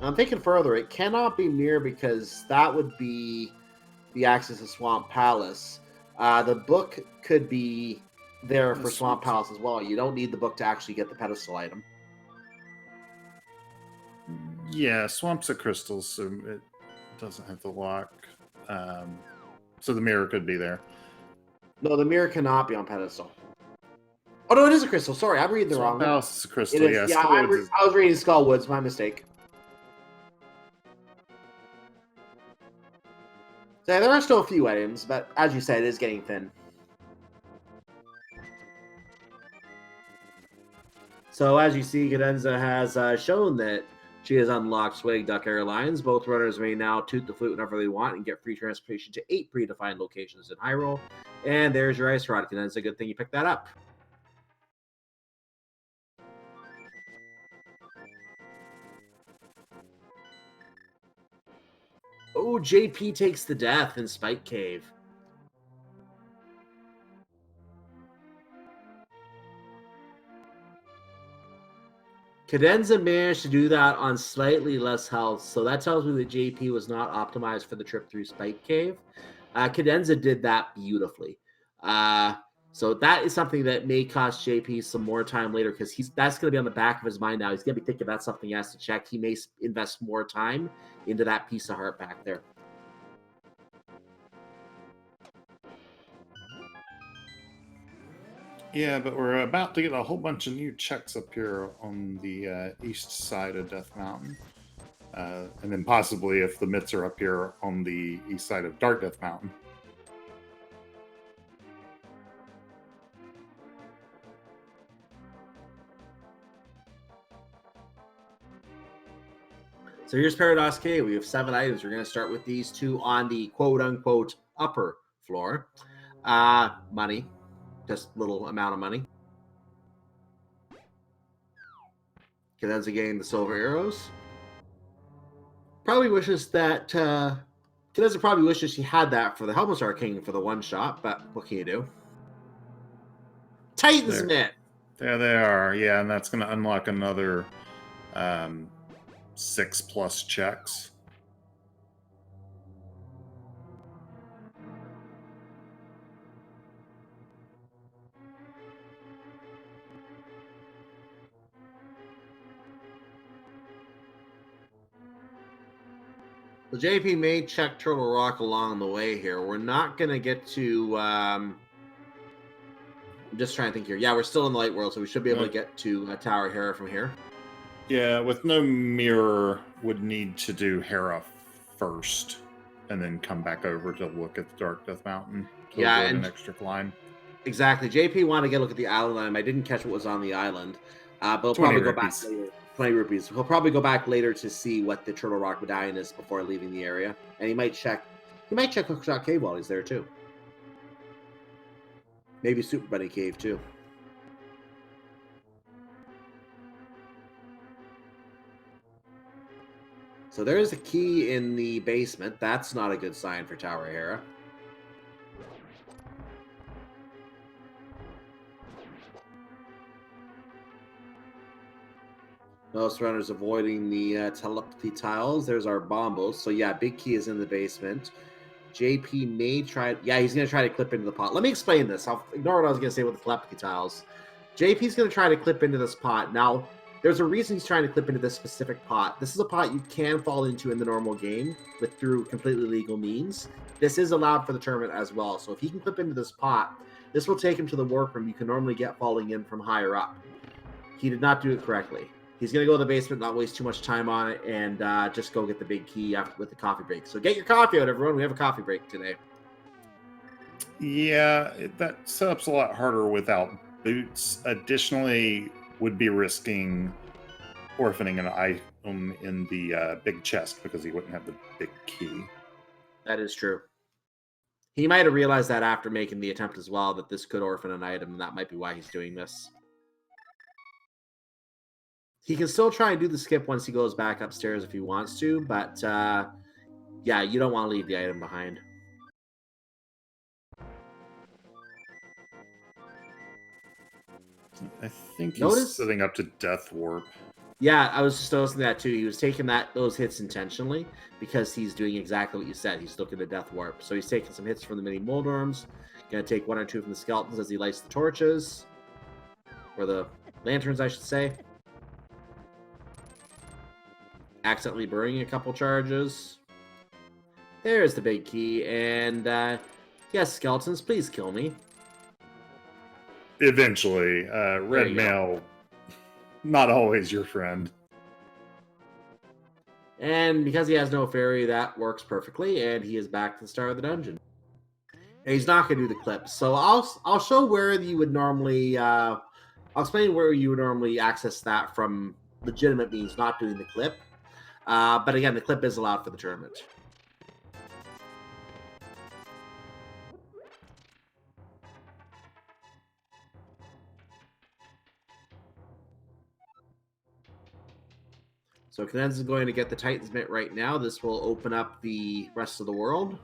I'm thinking further. It cannot be Mirror because that would be the Axis of Swamp Palace. The book could be there for Swamp Palace as well. You don't need the book to actually get the pedestal item. Yeah, Swamp's a crystal, so it doesn't have the lock. So the mirror could be there. No, the mirror cannot be on pedestal. Oh no, it is a crystal. Sorry, I'm reading the wrong. Swamp Palace is a crystal. It is, yeah, I was reading Skullwoods. My mistake. So there are still a few items, but as you said, it is getting thin. So as you see, Cadenza has shown that she has unlocked Swag Duck Airlines. Both runners may now toot the flute whenever they want and get free transportation to 8 predefined locations in Hyrule. And there's your ice rod, Cadenza. Good thing you picked that up. Oh, JP takes the death in Spike Cave. Cadenza managed to do that on slightly less health, so that tells me that JP was not optimized for the trip through Spike Cave. Cadenza did that beautifully. So that is something that may cost JP some more time later because that's going to be on the back of his mind now. He's going to be thinking that's something he has to check. He may invest more time into that piece of heart back there. Yeah, but we're about to get a whole bunch of new checks up here on the east side of Death Mountain. And then possibly if the mitts are up here on the east side of Dark Death Mountain. So here's Paradox K. We have 7 items. We're going to start with these 2 on the quote-unquote upper floor. Money. Just little amount of money. Cadenza getting the silver arrows. Probably wishes that... Cadenza probably wishes she had that for the Helmsar King for the one-shot, but what can you do? Titan's Mitt! There they are. Yeah, and that's going to unlock another 6+ checks. The JP may check Turtle Rock along the way here. We're not going to get to... I'm just trying to think here. Yeah, we're still in the Light World, so we should be able to get to Tower Hera from here. Yeah, with no mirror, would need to do Hera first, and then come back over to look at the Dark Death Mountain. To avoid an extra climb. Exactly. JP wanted to get a look at the island. I didn't catch what was on the island, but we'll probably go back later. 20 rupees. He'll probably go back later to see what the Turtle Rock Medallion is before leaving the area, and he might check Hookshot Cave while he's there too. Maybe Super Bunny Cave too. So there's a key in the basement. That's not a good sign for Tower Hera. Most runners avoiding the telepathy tiles. There's our bombos. So yeah, big key is in the basement. JP may try... Yeah, he's going to try to clip into the pot. Let me explain this. I'll ignore what I was going to say with the telepathy tiles. JP's going to try to clip into this pot. Now, there's a reason he's trying to clip into this specific pot. This is a pot you can fall into in the normal game through completely legal means. This is allowed for the tournament as well. So if he can clip into this pot, this will take him to the workroom you can normally get falling in from higher up. He did not do it correctly. He's going to go to the basement, not waste too much time on it, and just go get the big key with the coffee break. So get your coffee out, everyone. We have a coffee break today. Yeah, that setup's a lot harder without boots. Additionally, would be risking orphaning an item in the big chest because he wouldn't have the big key. That is true. He might have realized that after making the attempt as well, that this could orphan an item, and that might be why he's doing this. He can still try and do the skip once he goes back upstairs if he wants to, but yeah, you don't want to leave the item behind. I think he's setting up to Death Warp. Yeah, I was just noticing that too. He was taking those hits intentionally because he's doing exactly what you said. He's looking at Death Warp. So he's taking some hits from the mini Moldorms. Going to take 1 or 2 from the skeletons as he lights the torches. Or the lanterns, I should say. Accidentally burning a couple charges. There's the big key. And yes, skeletons, please kill me. Eventually. Red Mail, not always your friend. And because he has no fairy, that works perfectly. And he is back to the start of the dungeon. And he's not going to do the clip. So I'll show where you would normally... I'll explain where you would normally access that from legitimate means, not doing the clip. But again, the clip is allowed for the tournament. So Cadenza is going to get the Titan's Mitt right now. This will open up the rest of the world.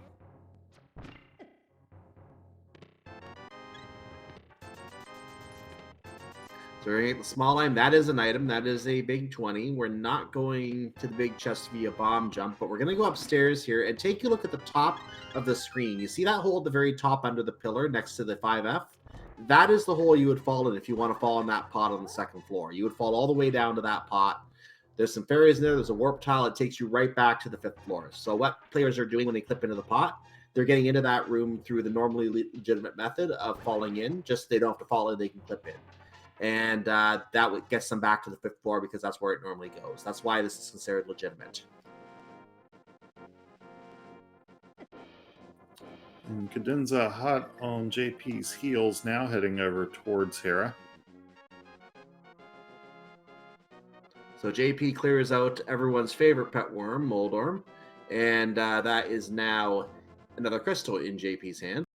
So we're going to get the small line. That is an item. That is a big 20. We're not going to the big chest via bomb jump, but we're going to go upstairs here and take a look at the top of the screen. You see that hole at the very top under the pillar next to the 5F? That is the hole you would fall in if you want to fall in that pot on the second floor. You would fall all the way down to that pot. There's some fairies in there. There's a warp tile. It takes you right back to the 5th floor. So what players are doing when they clip into the pot, they're getting into that room through the normally legitimate method of falling in. Just they don't have to fall in, they can clip in. And that gets them back to the 5th floor because that's where it normally goes. That's why this is considered legitimate. And Cadenza hot on JP's heels now, heading over towards Hera. So JP clears out everyone's favorite pet worm, Moldorm, and that is now another crystal in JP's hand.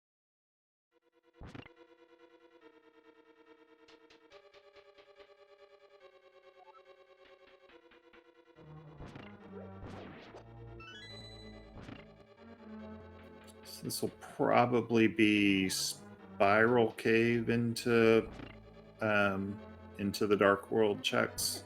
So this will probably be Spiral Cave into the Dark World checks.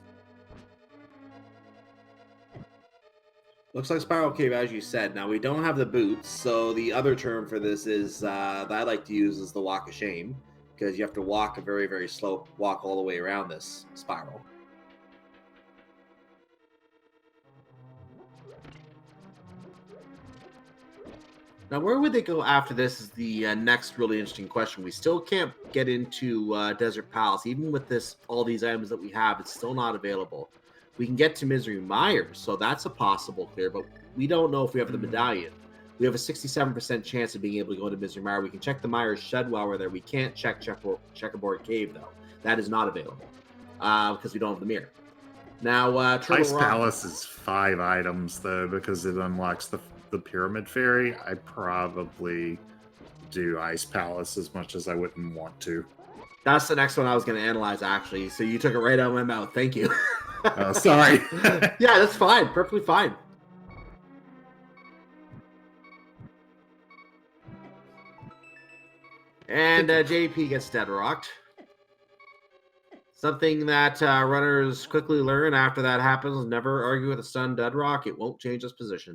Looks like Spiral Cave, as you said. Now, we don't have the boots, so the other term for this is that I like to use is the Walk of Shame, because you have to walk a very, very slow walk all the way around this spiral. Now, where would they go after this is the next really interesting question. We still can't get into Desert Palace. Even with all these items that we have, it's still not available. We can get to Misery Mire, so that's a possible clear, but we don't know if we have the medallion. We have a 67% chance of being able to go into Misery Mire. We can check the Mire Shed while we're there. We can't check Checkerboard Cave, though. That is not available because we don't have the mirror. Now, Ice Palace is 5 items, though, because it unlocks the Pyramid Fairy. I probably do Ice Palace as much as I wouldn't want to. That's the next one I was going to analyze, actually. So you took it right out of my mouth. Thank you. Sorry. Yeah, that's fine. Perfectly fine. And JP gets dead rocked. Something that runners quickly learn after that happens: never argue with a stunned dead rock. It won't change its position.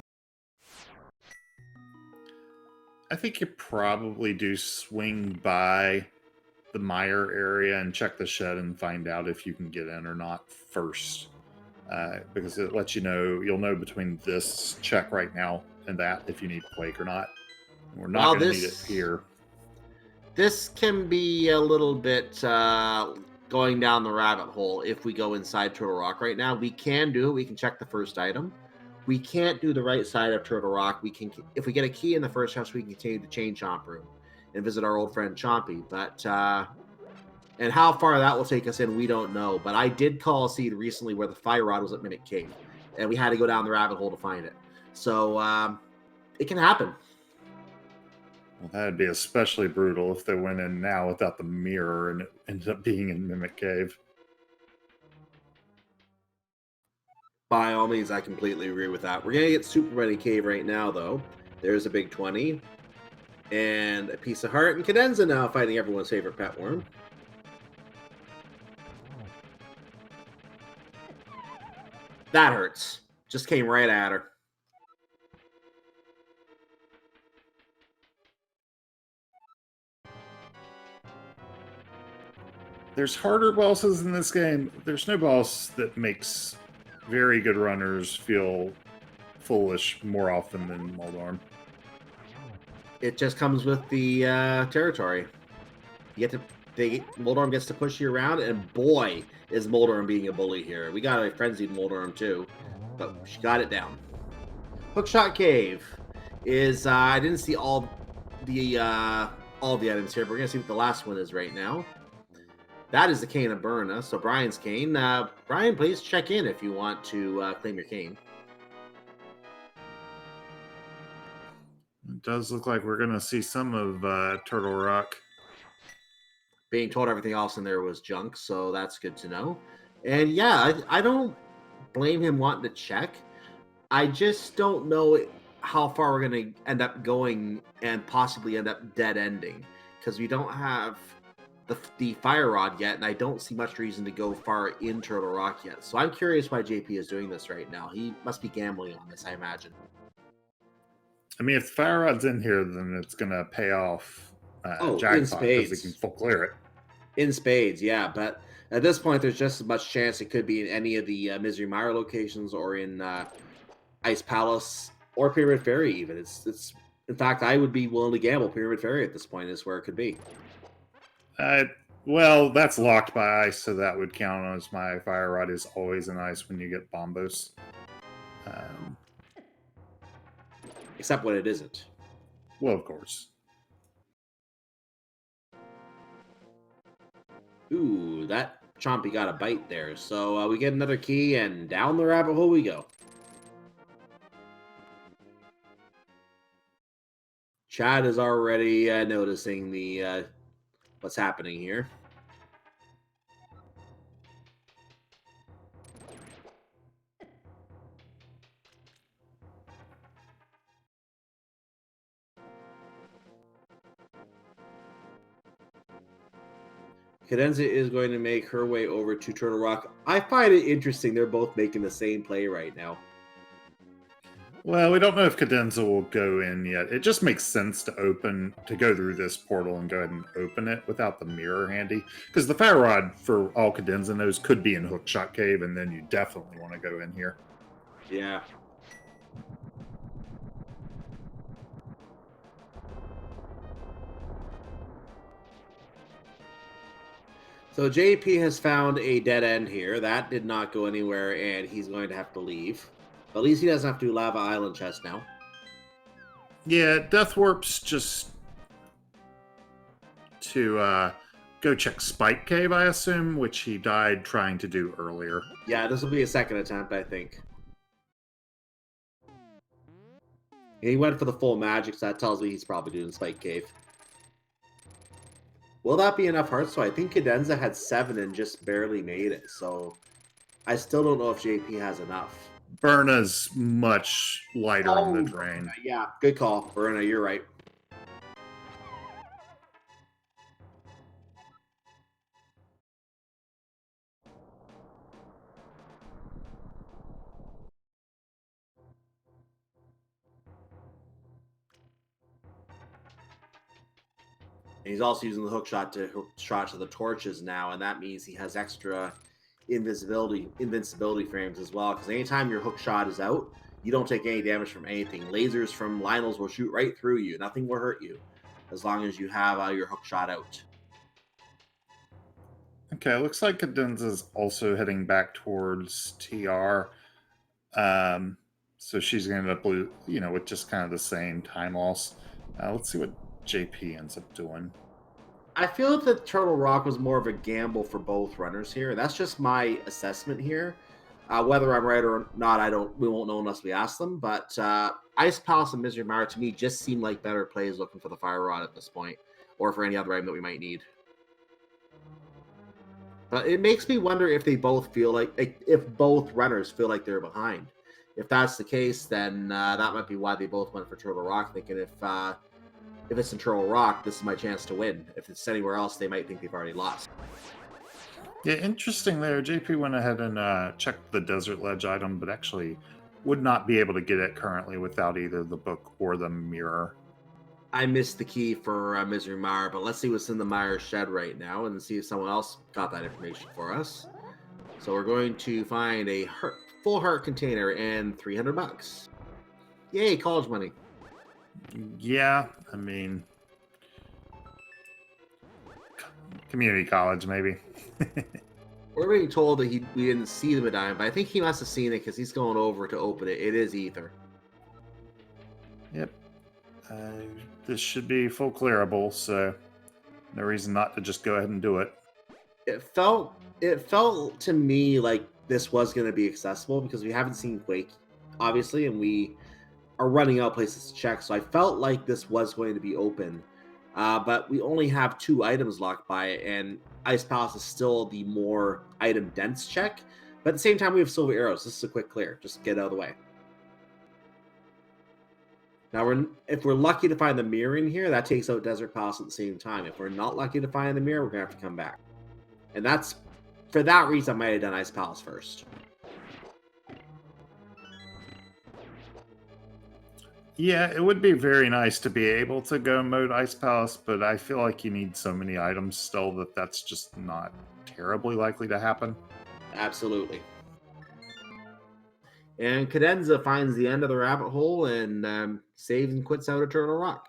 I think you probably do swing by the mire area and check the shed and find out if you can get in or not first. Because it lets you know, you'll know between this check right now and that if you need Quake or not. We're not going to need it here. This can be a little bit going down the rabbit hole if we go inside Turtle Rock right now. We can do it. We can check the first item. We can't do the right side of Turtle Rock. We can, if we get a key in the first house, we can continue to Chain Chomp room and visit our old friend Chompy. But and how far that will take us in, we don't know. But I did call a seed recently where the Fire Rod was at Mimic Cave, and we had to go down the rabbit hole to find it. So it can happen. Well, that'd be especially brutal if they went in now without the mirror and it ended up being in Mimic Cave. By all means, I completely agree with that. We're going to get Super Bunny Cave right now, though. There's a big 20. And a piece of heart. And Cadenza now fighting everyone's favorite pet worm. That hurts. Just came right at her. There's harder bosses in this game. There's no boss that makes very good runners feel foolish more often than Moldorm. It just comes with the territory. You get to, Moldorm gets to push you around, and boy, is Moldorm being a bully here. We got a frenzied Moldorm too, but she got it down. Hookshot Cave is I didn't see all the items here, but we're gonna see what the last one is right now. That is the cane of Burna, so Brian's cane. Brian, please check in if you want to claim your cane. It does look like we're going to see some of Turtle Rock. Being told everything else in there was junk, so that's good to know. And yeah, I don't blame him wanting to check. I just don't know how far we're going to end up going and possibly end up dead ending, because we don't have the Fire Rod yet, and I don't see much reason to go far in Turtle Rock yet. So I'm curious why JP is doing this right now. He must be gambling on this, I imagine. I mean, if the Fire Rod's in here, then it's going to pay off Jackpot because we can full clear it. In spades, yeah. But at this point, there's just as much chance it could be in any of the Misery Mire locations or in Ice Palace or Pyramid Fairy even. It's in fact, I would be willing to gamble Pyramid Fairy at this point is where it could be. Well, that's locked by ice, so that would count as my Fire Rod is always in ice when you get Bombos. Except when it isn't. Well, of course. Ooh, that Chompy got a bite there. So we get another key, and down the rabbit hole we go. Chad is already noticing the what's happening here. Cadenza is going to make her way over to Turtle Rock. I find it interesting they're both making the same play right now. Well, we don't know if Cadenza will go in yet. It just makes sense to go through this portal and go ahead and open it without the mirror handy. Because the fire rod, for all Cadenza knows, could be in Hookshot Cave, and then you definitely want to go in here. Yeah. So JP has found a dead end here. That did not go anywhere, and he's going to have to leave. But at least he doesn't have to do Lava Island chest now. Yeah, Death Warp's just to go check Spike Cave, I assume, which he died trying to do earlier. Yeah, this will be a second attempt, I think. And he went for the full magic, so that tells me he's probably doing Spike Cave. Will that be enough hearts? So I think Cadenza had 7 and just barely made it. So I still don't know if JP has enough. Berna's much lighter in the drain. Yeah, good call. Berna, you're right. And he's also using the hook shot to the torches now, and that means he has extra invincibility frames as well. Because anytime your hook shot is out, you don't take any damage from anything. Lasers from Lionels will shoot right through you. Nothing will hurt you as long as you have your hook shot out. Okay, looks like Cadenza's also heading back towards TR. So she's going to end up, with just kind of the same time loss. Let's see what JP ends up doing. I feel that Turtle Rock was more of a gamble for both runners here. That's just my assessment here. Whether I'm right or not, we won't know unless we ask them. But Ice Palace and Misery Mire to me just seem like better plays looking for the Fire Rod at this point, or for any other item that we might need. But it makes me wonder if they both feel like if both runners feel like they're behind. If that's the case, then that might be why they both went for Turtle Rock, thinking if it's in Turtle Rock, this is my chance to win. If it's anywhere else, they might think they've already lost. Yeah, interesting there. JP went ahead and checked the Desert Ledge item, but actually would not be able to get it currently without either the book or the mirror. I missed the key for Misery Mire, but let's see what's in the Mire shed right now and see if someone else got that information for us. So we're going to find a full heart container and $300. Yay, college money. Yeah, I mean, community college, maybe. We're being told that we didn't see the medallion, but I think he must have seen it because he's going over to open it. It is Ether. Yep. This should be full clearable, so no reason not to just go ahead and do it. It felt to me like this was going to be accessible because we haven't seen Quake, obviously, and we are running out of places to check. So I felt like this was going to be open, but we only have 2 items locked by it, and Ice Palace is still the more item dense check. But at the same time, we have Silver Arrows. This is a quick clear. Just get out of the way. Now, if we're lucky to find the mirror in here, that takes out Desert Palace at the same time. If we're not lucky to find the mirror, we're going to have to come back. And that's, for that reason, I might have done Ice Palace first. Yeah, it would be very nice to be able to go mode Ice Palace, but I feel like you need so many items still that that's just not terribly likely to happen. Absolutely. And Cadenza finds the end of the rabbit hole and saves and quits out of Turtle Rock.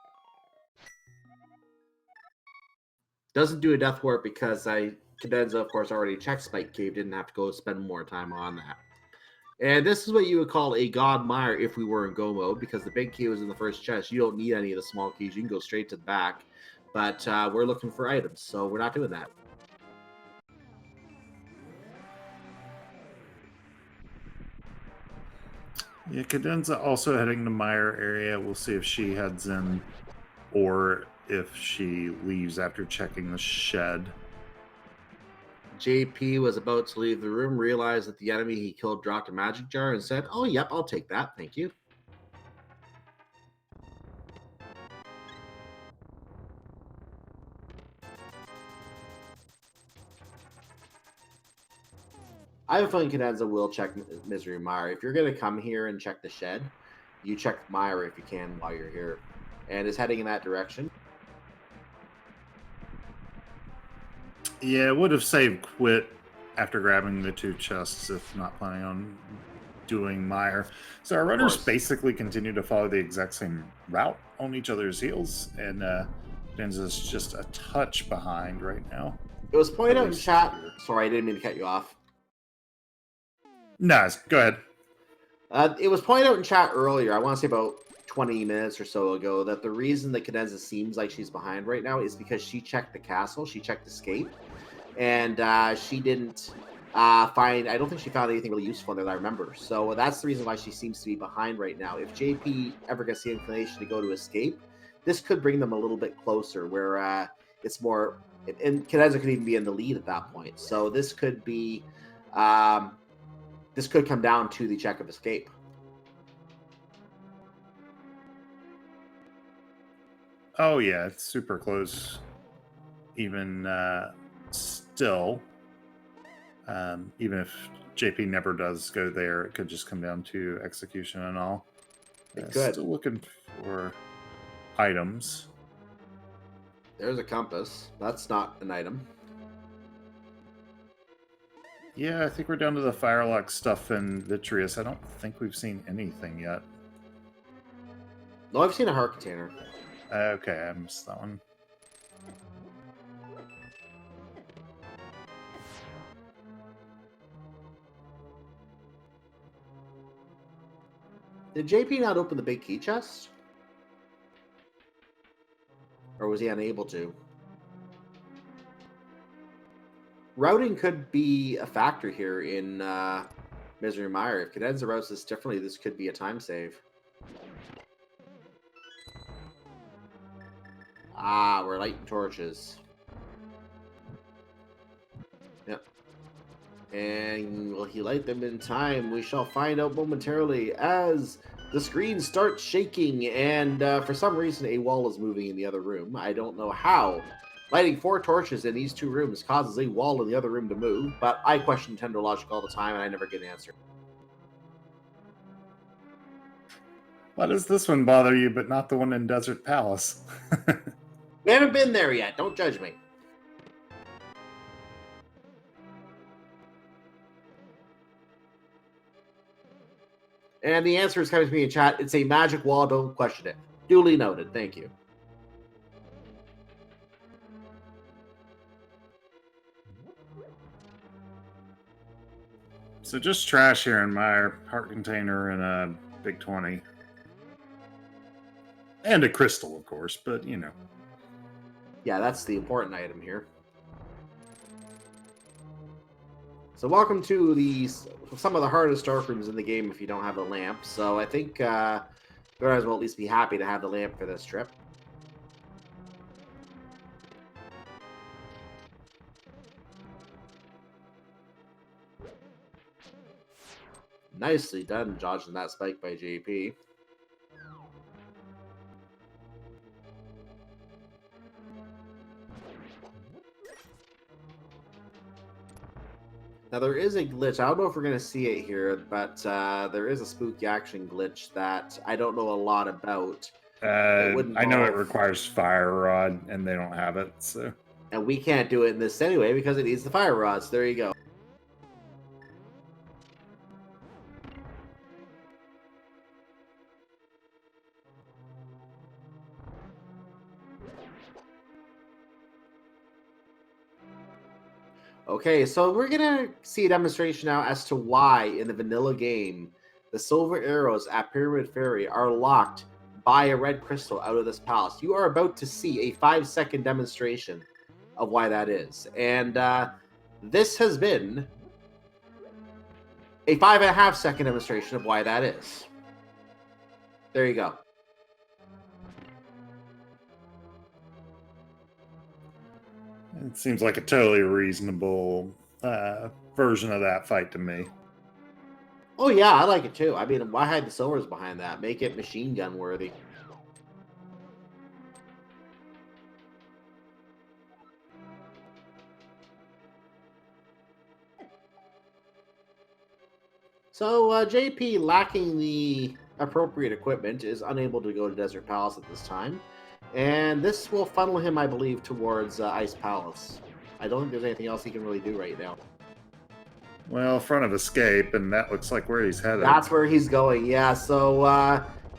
Doesn't do a death warp because Cadenza, of course, already checked Spike Cave, didn't have to go spend more time on that. And this is what you would call a God Mire if we were in go mode, because the big key was in the first chest. You don't need any of the small keys. You can go straight to the back. But we're looking for items, so we're not doing that. Yeah, Cadenza also heading to Meyer area. We'll see if she heads in or if she leaves after checking the shed. JP was about to leave the room, realized that the enemy he killed dropped a magic jar, and said, "Oh, yep, I'll take that. Thank you." I have a feeling Cadenza will check Misery Mire. If you're going to come here and check the shed, you check Mire if you can while you're here. And is heading in that direction. Yeah, would have saved quit after grabbing the 2 chests if not planning on doing Meyer. So our runners basically continue to follow the exact same route on each other's heels, and Cadenza's just a touch behind right now. It was pointed out in chat. Sorry, I didn't mean to cut you off. No, go ahead. It was pointed out in chat earlier, I want to say about 20 minutes or so ago, that the reason that Cadenza seems like she's behind right now is because she checked the castle, she checked escape, and she didn't I don't think she found anything really useful in there that I remember. So that's the reason why she seems to be behind right now. If JP ever gets the inclination to go to escape, this could bring them a little bit closer, where it's more, and Cadenza could even be in the lead at that point. So this could be, this could come down to the check of escape. Oh yeah, it's super close. Even still, even if JP never does go there, it could just come down to execution and all. It could. Still looking for items. There's a compass. That's not an item. Yeah, I think we're down to the Firelock stuff in Vitreous. I don't think we've seen anything yet. No, I've seen a heart container. Okay, I missed that one. Did JP not open the big key chest? Or was he unable to? Routing could be a factor here in Misery Mire. If Cadenza routes this differently, this could be a time save. Ah, we're lighting torches. Yep. And will he light them in time? We shall find out momentarily as the screen starts shaking, and for some reason a wall is moving in the other room. I don't know how. Lighting 4 torches in these 2 rooms causes a wall in the other room to move, but I question Nintendo logic all the time, and I never get an answer. Why does this one bother you, but not the one in Desert Palace? We haven't been there yet. Don't judge me. And the answer is coming to me in chat. It's a magic wall. Don't question it. Duly noted. Thank you. So just trash here in my heart container and a big 20. And a crystal, of course, but you know. Yeah, that's the important item here. So welcome to some of the hardest dark rooms in the game if you don't have a lamp. So I think guys will at least be happy to have the lamp for this trip. Nicely done, dodging that spike by JP. Now, there is a glitch. I don't know if we're going to see it here, but there is a spooky action glitch that I don't know a lot about. I know it requires fire rod, and they don't have it, so. And we can't do it in this anyway because it needs the fire rod, so there you go. Okay, so we're going to see a demonstration now as to why in the vanilla game, the silver arrows at Pyramid Ferry are locked by a red crystal out of this palace. You are about to see a 5-second demonstration of why that is. And this has been a 5.5-second demonstration of why that is. There you go. It seems like a totally reasonable version of that fight to me. Oh yeah, I like it too. I mean, why hide the silvers behind that? Make it machine gun worthy. So JP, lacking the appropriate equipment, is unable to go to Desert Palace at this time. And this will funnel him, I believe, towards Ice Palace. I don't think there's anything else he can really do right now. Well, front of escape, and that looks like where he's headed. That's where he's going, yeah. So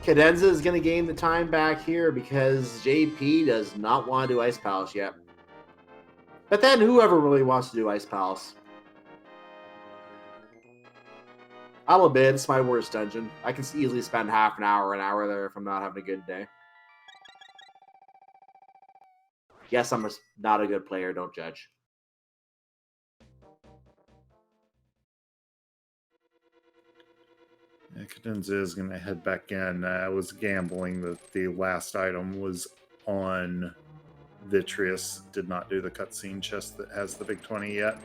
Cadenza is going to gain the time back here because JP does not want to do Ice Palace yet. But then whoever really wants to do Ice Palace? I'll admit, it's my worst dungeon. I can easily spend half an hour there if I'm not having a good day. Yes, I'm not a good player, don't judge. Yeah, Cadenza is going to head back in. I was gambling that the last item was on Vitreous. Did not do the cutscene chest that has the big 20 yet.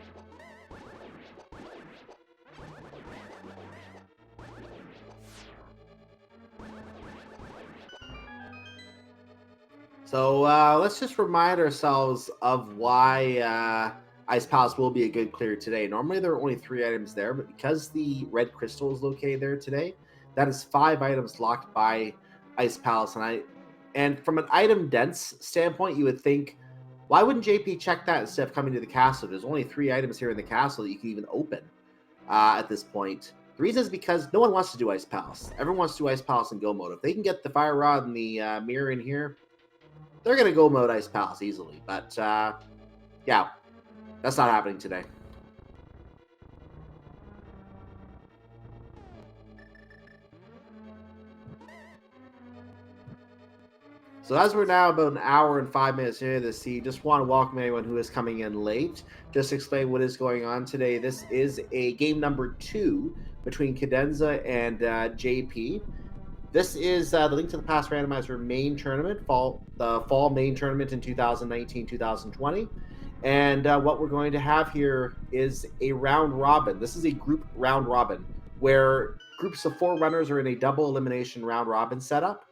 So let's just remind ourselves of why Ice Palace will be a good clear today. Normally there are only 3 items there, but because the red crystal is located there today, that is 5 items locked by Ice Palace. And from an item dense standpoint, you would think, why wouldn't JP check that instead of coming to the castle? There's only 3 items here in the castle that you can even open at this point. The reason is because no one wants to do Ice Palace. Everyone wants to do Ice Palace in go mode. If they can get the fire rod and the mirror in here, they're going to go mode Ice Palace easily. But, yeah, that's not happening today. So as we're now about an hour and 5 minutes into the sea, just want to welcome anyone who is coming in late. Just to explain what is going on today. This is a game number 2 between Cadenza and JP. This is the Link to the Past Randomizer main tournament, the fall main tournament in 2019-2020. And what we're going to have here is a round robin. This is a group round robin where groups of 4 runners are in a double elimination round robin setup.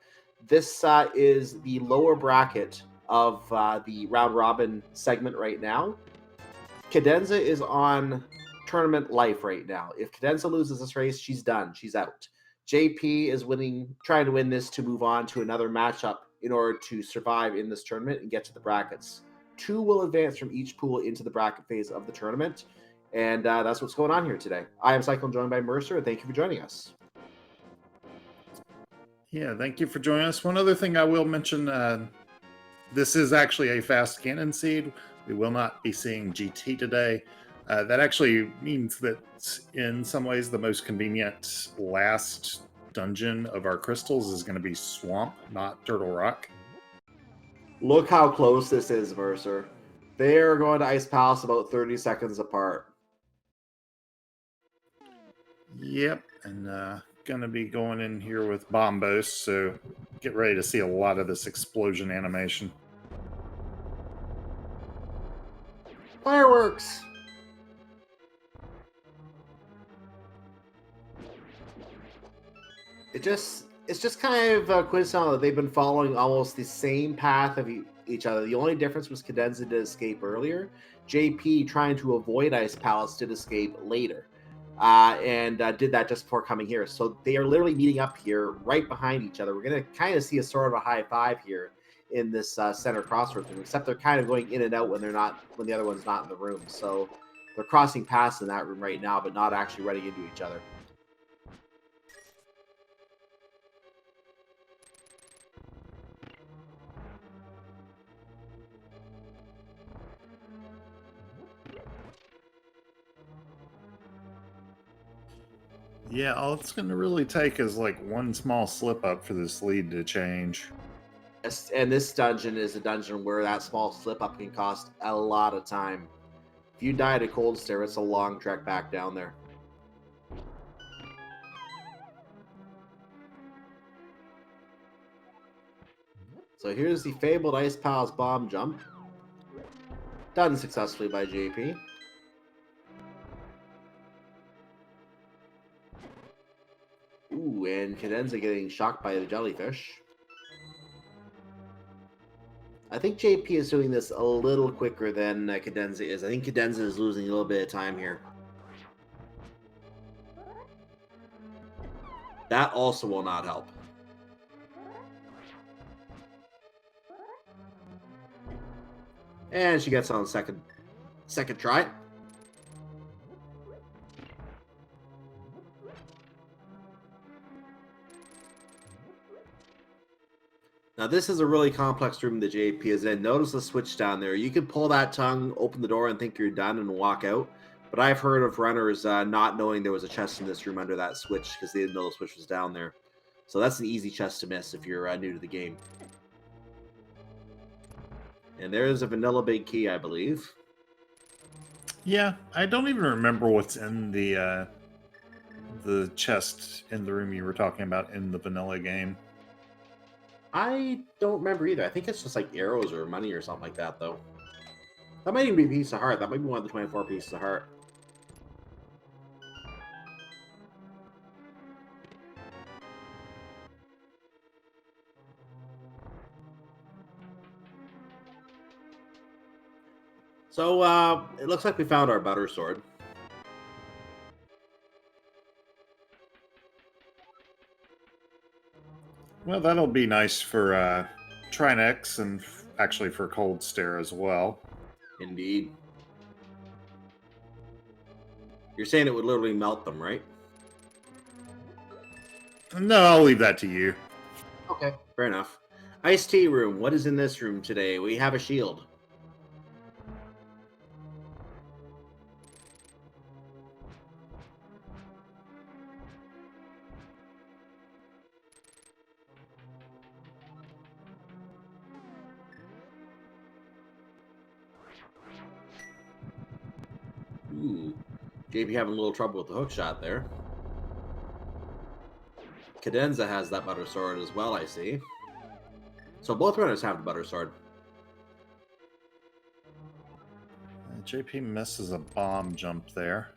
This is the lower bracket of the round robin segment right now. Cadenza is on tournament life right now. If Cadenza loses this race, she's done. She's out. JP is trying to win this to move on to another matchup in order to survive in this tournament and get to the brackets. 2 will advance from each pool into the bracket phase of the tournament, and that's what's going on here today. I am Cyclone, joined by Mercer, and thank you for joining us. Yeah, thank you for joining us. One other thing I will mention, this is actually a fast Ganon seed. We will not be seeing GT today. That actually means that in some ways the most convenient last dungeon of our crystals is going to be Swamp, not Turtle Rock. Look how close this is, Mercer. They're going to Ice Palace about 30 seconds apart. Yep, and going to be going in here with Bombos, so get ready to see a lot of this explosion animation. Fireworks! It's just kind of coincidental that they've been following almost the same path of each other. The only difference was Cadenza did escape earlier. JP, trying to avoid Ice Palace, did escape later. And did that just before coming here. So they are literally meeting up here right behind each other. We're going to kind of see a sort of a high five here in this center crossroads room, except they're kind of going in and out when the other one's not in the room. So they're crossing paths in that room right now, but not actually running into each other. Yeah, all it's going to really take is like one small slip up for this lead to change. And this dungeon is a dungeon where that small slip up can cost a lot of time. If you die at a cold stair, it's a long trek back down there. So here's the fabled Ice Palace bomb jump. Done successfully by JP. Ooh, and Cadenza getting shocked by the jellyfish. I think JP is doing this a little quicker than Cadenza is. I think Cadenza is losing a little bit of time here. That also will not help. And she gets on second try. Now this is a really complex room that JP is in. Notice the switch down there. You can pull that tongue, open the door, and think you're done and walk out. But I've heard of runners not knowing there was a chest in this room under that switch because they didn't know the switch was down there. So that's an easy chest to miss if you're new to the game. And there's a vanilla big key, I believe. Yeah, I don't even remember what's in the chest in the room you were talking about in the vanilla game. I don't remember either. I think it's just like arrows or money or something like that, though. That might even be a piece of heart. That might be one of the 24 pieces of heart. So, it looks like we found our butter sword. Well, that'll be nice for Trinex and actually for Cold Stare as well. Indeed. You're saying it would literally melt them, right? No, I'll leave that to you. Okay, fair enough. Iced tea room. What is in this room today? We have a shield. Ooh, JP having a little trouble with the hook shot there. Cadenza has that butter sword as well, I see. So both runners have the butter sword. JP misses a bomb jump there.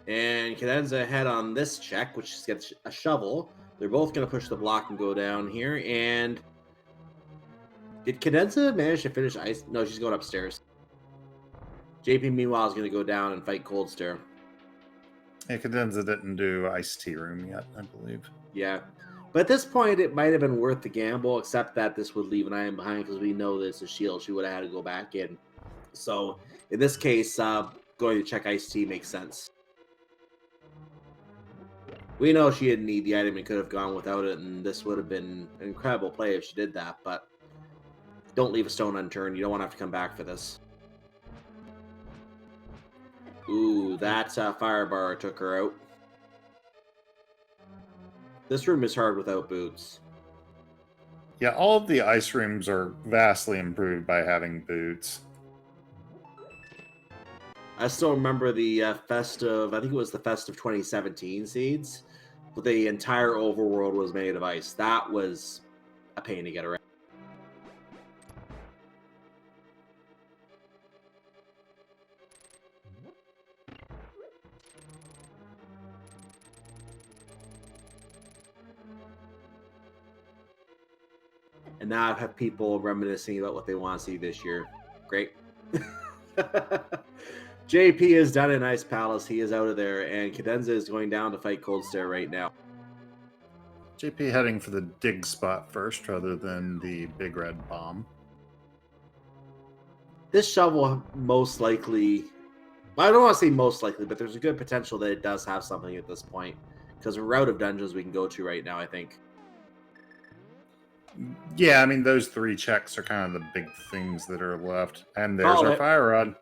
And Cadenza ahead on this check, which gets a shovel. They're both going to push the block and go down here. And did Cadenza manage to finish ice? No, she's going upstairs. JP, meanwhile, is going to go down and fight Cold Stare. Yeah, Cadenza didn't do Ice Tea Room yet, I believe. Yeah. But at this point, it might have been worth the gamble, except that this would leave an item behind because we know that it's a shield. She would have had to go back in. So, in this case, going to check Ice Tea makes sense. We know she didn't need the item and could have gone without it, and this would have been an incredible play if she did that, but don't leave a stone unturned. You don't want to have to come back for this. Ooh, that fire bar took her out. This room is hard without boots. Yeah, all of the ice rooms are vastly improved by having boots. I still remember the festive, I think it was the festive 2017 seeds, but the entire overworld was made of ice. That was a pain to get around. And now I have people reminiscing about what they want to see this year. Great. JP is done in Ice Palace. He is out of there, and Cadenza is going down to fight Cold Stare right now. JP heading for the dig spot first rather than the big red bomb. This shovel most likely, I don't want to say most likely, but there's a good potential that it does have something at this point, because we're out of dungeons we can go to right now, I think. Yeah, I mean, those 3 checks are kind of the big things that are left. And there's our fire rod.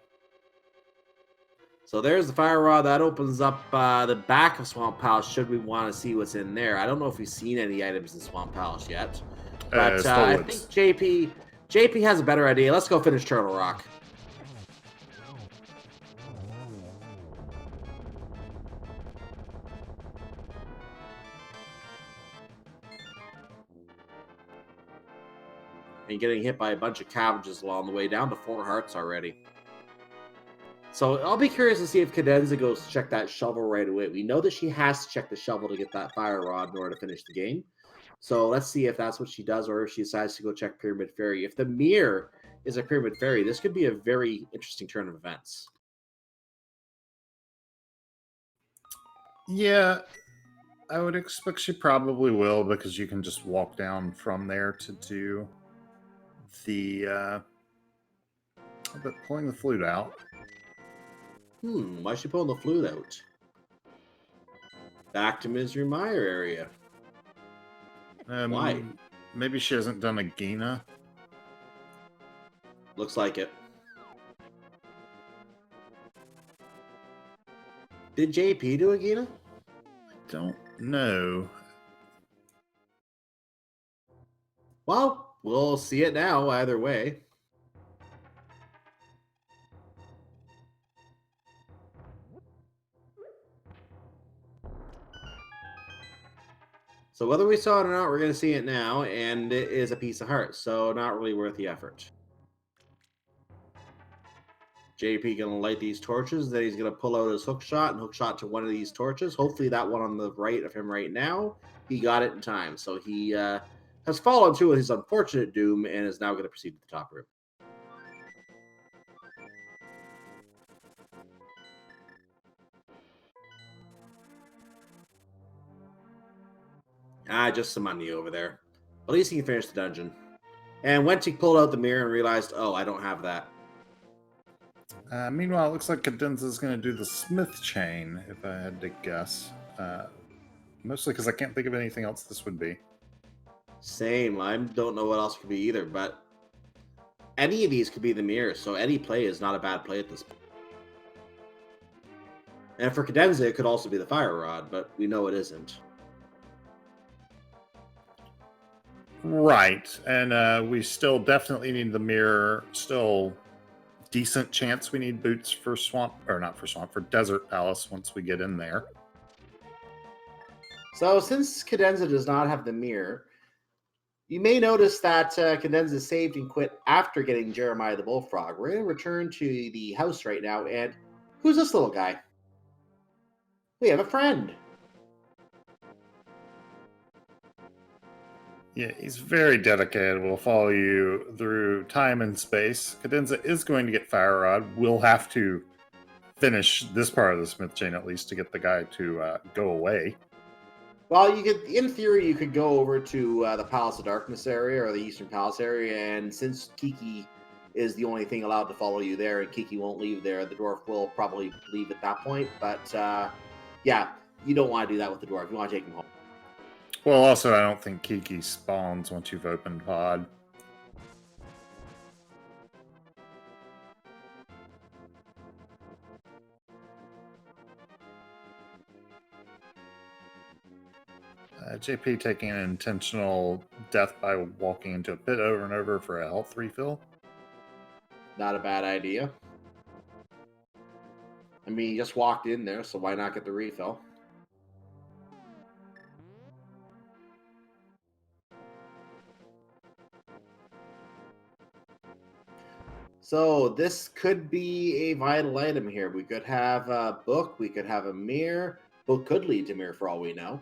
So there's the fire rod. That opens up the back of Swamp Palace should we want to see what's in there. I don't know if we've seen any items in Swamp Palace yet. But I think JP has a better idea. Let's go finish Turtle Rock. and getting hit by a bunch of cabbages along the way, down to 4 hearts already. So I'll be curious to see if Cadenza goes to check that shovel right away. We know that she has to check the shovel to get that fire rod in order to finish the game. So let's see if that's what she does, or if she decides to go check Pyramid Fairy. If the mirror is a Pyramid Fairy, this could be a very interesting turn of events. Yeah, I would expect she probably will, because you can just walk down from there to do the but pulling the flute out. Why is she pulling the flute out? Back to Misery Mire area. Why? Maybe she hasn't done a Gina. Looks like it. Did JP do a Gina? I don't know. Well, we'll see it now either way. So whether we saw it or not, we're going to see it now, and it is a piece of heart, so not really worth the effort. JP going to light these torches, then he's going to pull out his hook shot and hook shot to one of these torches. Hopefully that one on the right of him right now, he got it in time. So he has fallen to his unfortunate doom and is now going to proceed to the top room. Just some money over there. At least he can finish the dungeon. And once he pulled out the mirror and realized, oh, I don't have that. Meanwhile, it looks like Cadenza's going to do the Smith chain, if I had to guess. Mostly because I can't think of anything else this would be. Same. I don't know what else could be either, but any of these could be the mirror, so any play is not a bad play at this point. And for Cadenza, it could also be the fire rod, but we know it isn't. Right, and we still definitely need the mirror. Still decent chance we need boots for swamp, or not for swamp, for Desert Palace once we get in there. So since Cadenza does not have the mirror, you may notice that Cadenza saved and quit after getting Jeremiah the Bullfrog. We're going to return to the house right now, and who's this little guy? We have a friend. Yeah, he's very dedicated. Will follow you through time and space. Cadenza is going to get Fire Rod. We'll have to finish this part of the Smith chain at least to get the guy to go away. Well, you could, in theory, you could go over to the Palace of Darkness area or the Eastern Palace area, and since Kiki is the only thing allowed to follow you there, and Kiki won't leave there, the dwarf will probably leave at that point. But yeah, you don't want to do that with the dwarf. You want to take him home. Well, also, I don't think Kiki spawns once you've opened Pod. JP taking an intentional death by walking into a pit over and over for a health refill. Not a bad idea. I mean, he just walked in there, so why not get the refill? So this could be a vital item here. We could have a book. We could have a mirror. Book could lead to mirror for all we know.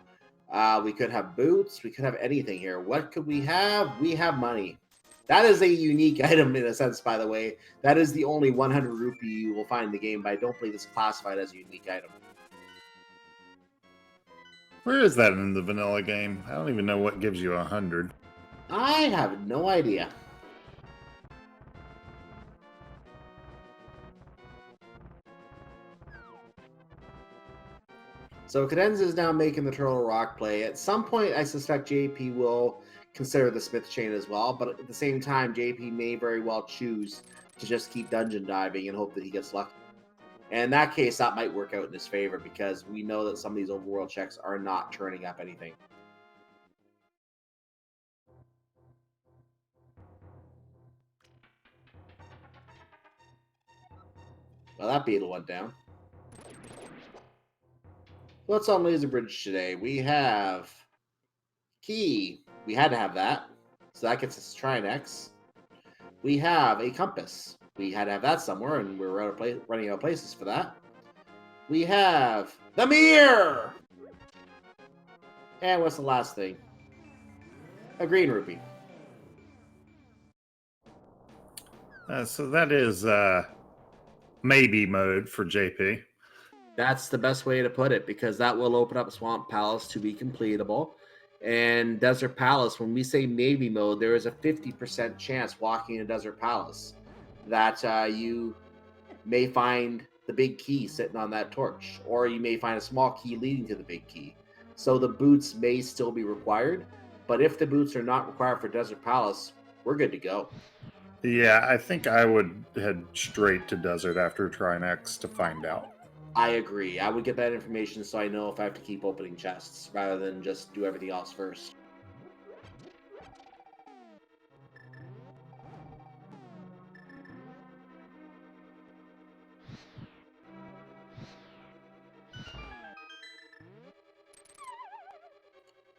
We could have boots. We could have anything here. What could we have? We have money. That is a unique item in a sense, by the way. That is the only 100 rupee you will find in the game, but I don't believe it's classified as a unique item. Where is that in the vanilla game? I don't even know what gives you 100. I have no idea. So Cadenza is now making the Turtle Rock play. At some point, I suspect JP will consider the Smith chain as well, but at the same time, JP may very well choose to just keep dungeon diving and hope that he gets lucky. And in that case, that might work out in his favor because we know that some of these overworld checks are not turning up anything. Well, that beetle went down. What's on Laser Bridge today? We have Key. We had to have that. So that gets us Trinex. We have a compass. We had to have that somewhere, and we're running out of places for that. We have the mirror. And what's the last thing? A green rupee. So that is maybe mode for JP. That's the best way to put it, because that will open up Swamp Palace to be completable. And Desert Palace, when we say maybe mode, there is a 50% chance walking in Desert Palace that you may find the big key sitting on that torch, or you may find a small key leading to the big key. So the boots may still be required, but if the boots are not required for Desert Palace, we're good to go. Yeah, I think I would head straight to Desert after trying X to find out. I agree. I would get that information so I know if I have to keep opening chests rather than just do everything else first.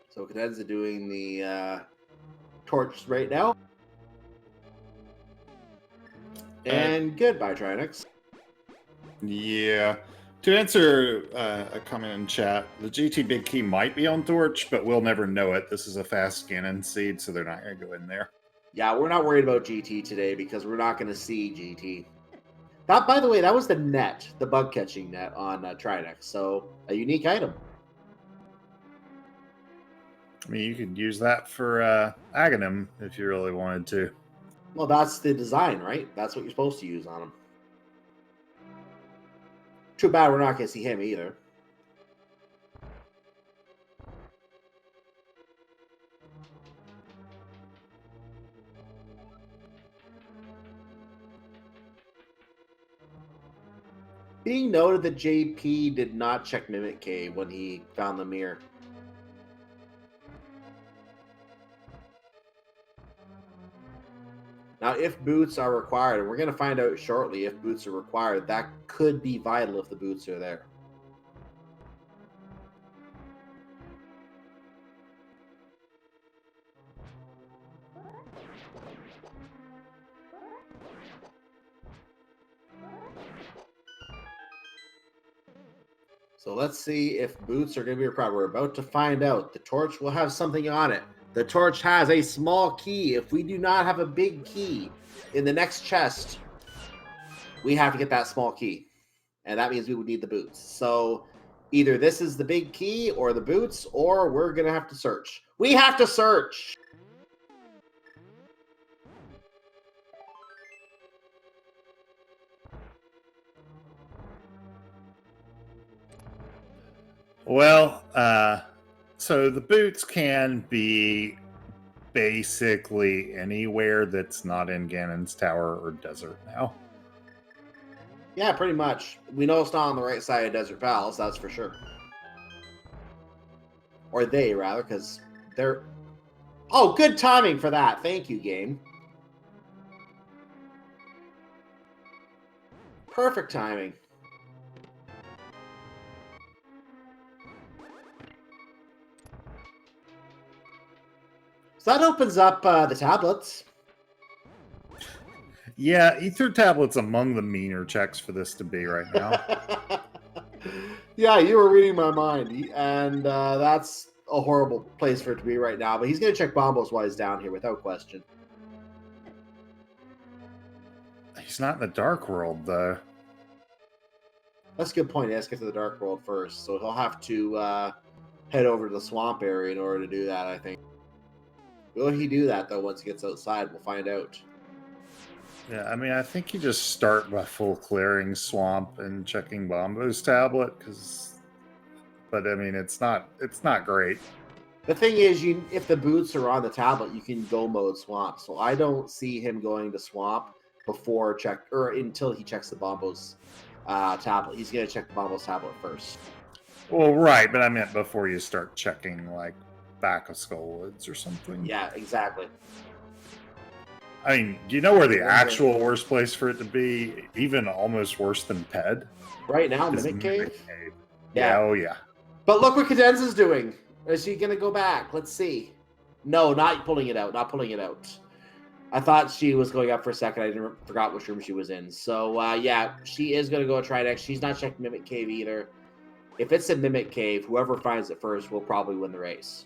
So Cadenza doing the torch right now. And goodbye, Trinix. Yeah. To answer a comment in chat, the GT Big Key might be on Torch, but we'll never know it. This is a fast Ganon seed, so they're not going to go in there. Yeah, we're not worried about GT today because we're not going to see GT. That, by the way, that was the net, the bug catching net on Trinix, so a unique item. I mean, you could use that for Aghanim if you really wanted to. Well, that's the design, right? That's what you're supposed to use on him. Too bad we're not going to see him either. Being noted that JP did not check Mimic Cave when he found the mirror. Now, if boots are required, and we're going to find out shortly if boots are required, that could be vital if the boots are there. So let's see if boots are going to be required. We're about to find out. The torch will have something on it. The torch has a small key. If we do not have a big key in the next chest, we have to get that small key. And that means we would need the boots. So either this is the big key or the boots, or we're going to have to search. We have to search! Well, so the boots can be basically anywhere that's not in Ganon's Tower or Desert now. Yeah, pretty much. We know it's not on the right side of Desert Palace, that's for sure. Or they, rather, because they're... Oh, good timing for that. Thank you, game. Perfect timing. So that opens up the tablets. Yeah, Ether Tablet's among the meaner checks for this to be right now. Yeah, you were reading my mind. And that's a horrible place for it to be right now. But he's going to check Bombos while he's down here, without question. He's not in the Dark World, though. That's a good point. He has to get to the Dark World first. So he'll have to head over to the swamp area in order to do that, I think. Will he do that, though, once he gets outside? We'll find out. Yeah, I mean, I think you just start by full clearing swamp and checking Bombo's tablet, but I mean, it's not great. The thing is, if the boots are on the tablet, you can go mode swamp. So I don't see him going to swamp until he checks the Bombo's tablet. He's going to check the Bombo's tablet first. Well, right, but I meant before you start checking, like, back of Skullwoods or something. Yeah, exactly. I mean, do you know where the actual worst place for it to be? Even almost worse than Ped? Right now, Mimic Cave? Yeah, oh yeah. But look what Cadenza's doing. Is he going to go back? Let's see. No, not pulling it out. Not pulling it out. I thought she was going up for a second. I forgot which room she was in. So, yeah, she is going to go try next. She's not checking Mimic Cave either. If it's in Mimic Cave, whoever finds it first will probably win the race.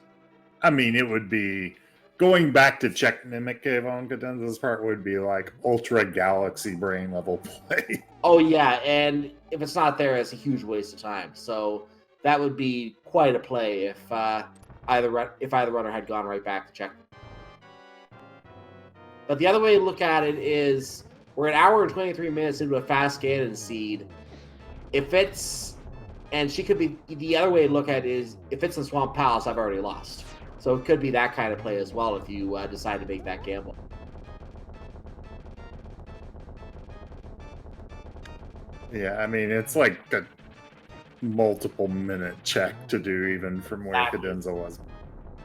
I mean, it would be... Going back to check Mimic Cave on Cadenza's part would be like Ultra Galaxy Brain level play. Oh, yeah, and if it's not there, it's a huge waste of time. So that would be quite a play if either runner had gone right back to check. But the other way to look at it is we're an hour and 23 minutes into a fast Ganon seed. If it's... And she could be... The other way to look at it is if it's in Swamp Palace, I've already lost. So it could be that kind of play as well if you decide to make that gamble. Yeah, I mean, it's like a multiple minute check to do even from where Cadenza was.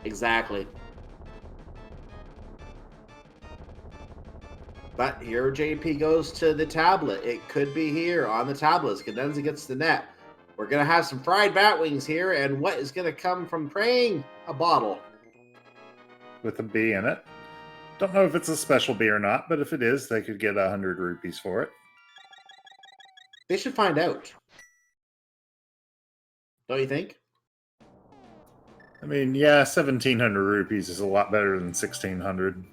Exactly. But here JP goes to the tablet. It could be here on the tablets. Cadenza gets the net. We're going to have some fried bat wings here, and what is going to come from praying? A bottle. With a B in it. Don't know if it's a special B or not, but if it is, they could get 100 rupees for it. They should find out. Don't you think? I mean, yeah, 1,700 rupees is a lot better than 1,600.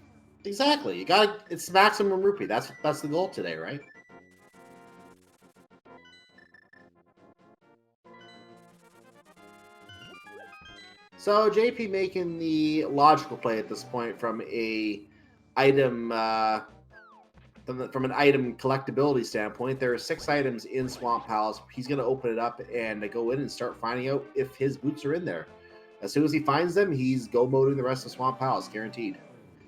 Exactly. You got it's maximum rupee. That's the goal today, right? So JP making the logical play at this point from a item from an item collectability standpoint. There are 6 items in Swamp Palace. He's going to open it up and go in and start finding out if his boots are in there. As soon as he finds them, he's go moding the rest of Swamp Palace, guaranteed.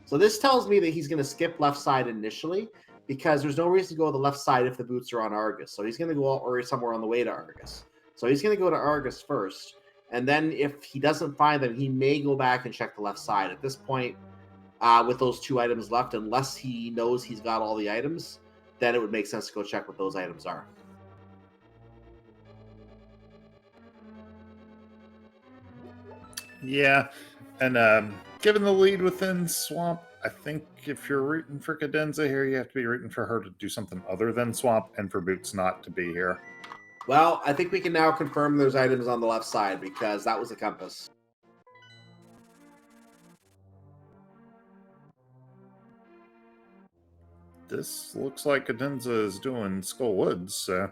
So this tells me that he's going to skip left side initially because there's no reason to go to the left side if the boots are on Argus. So he's going to go or somewhere on the way to Argus. So he's going to go to Argus first. And then if he doesn't find them, he may go back and check the left side. At this point, with those 2 items left, unless he knows he's got all the items, then it would make sense to go check what those items are. Yeah, and given the lead within Swamp, I think if you're rooting for Cadenza here, you have to be rooting for her to do something other than Swamp and for Boots not to be here. Well, I think we can now confirm those items on the left side because that was a compass. This looks like Cadenza is doing Skull Woods, so...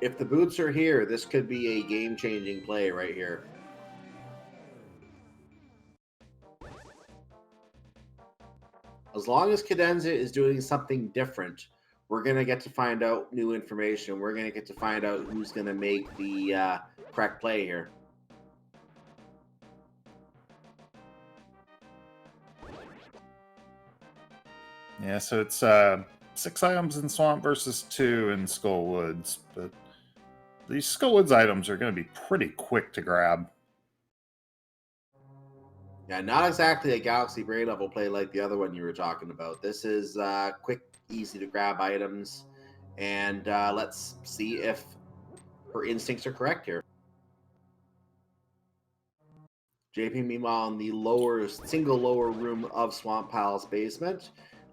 If the boots are here, this could be a game-changing play right here. As long as Cadenza is doing something different, we're going to get to find out new information. We're going to get to find out who's going to make the correct play here. Yeah, so it's 6 items in Swamp versus 2 in Skull Woods, but these Skull Woods items are going to be pretty quick to grab. Yeah, not exactly a Galaxy Brain level play like the other one you were talking about. This is quick, easy to grab items, and let's see if her instincts are correct here. JP, meanwhile, in the single lower room of Swamp Palace basement.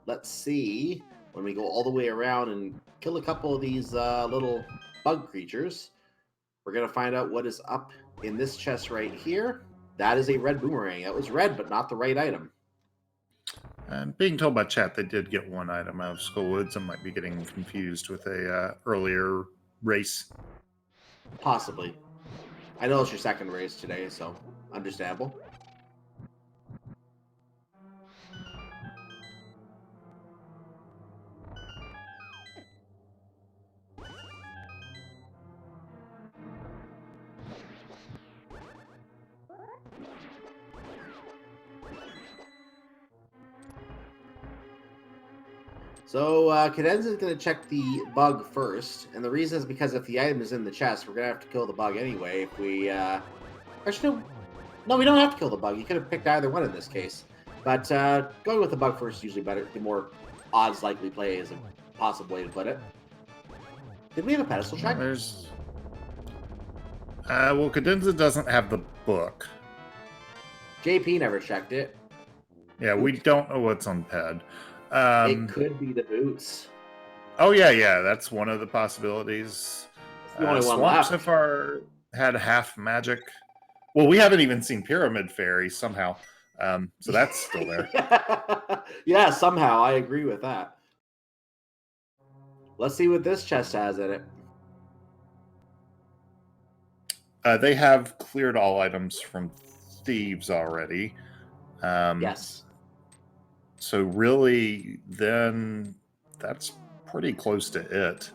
Let's see when we go all the way around and kill a couple of these little bug creatures. We're going to find out what is up in this chest right here. That is a red boomerang. That was red, but not the right item. And being told by chat they did get 1 item out of Skull Woods. I might be getting confused with a earlier race. Possibly. I know it's your second race today, so understandable. So Cadenza is going to check the bug first, and the reason is because if the item is in the chest, we're going to have to kill the bug anyway. If we actually, no, we don't have to kill the bug. You could have picked either one in this case, but going with the bug first is usually better. The more odds likely play is a possible way to put it. Did we have a pedestal check? There's well, Cadenza doesn't have the book. JP never checked it. Yeah, we don't know what's on pad. It could be the boots. Oh, yeah, that's one of the possibilities. It's the only one Swamp left. so far had half magic. Well, we haven't even seen Pyramid Fairy somehow. So that's still there. Yeah, somehow. I agree with that. Let's see what this chest has in it. They have cleared all items from thieves already. Yes. So really, then that's pretty close to it.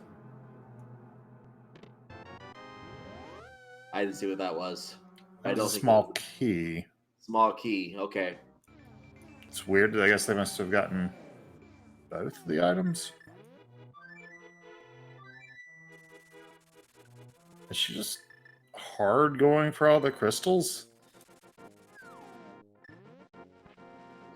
I didn't see what that was. I It's don't a think small key. Small key. Okay. It's weird. I guess they must have gotten both the items. Is she just hard going for all the crystals?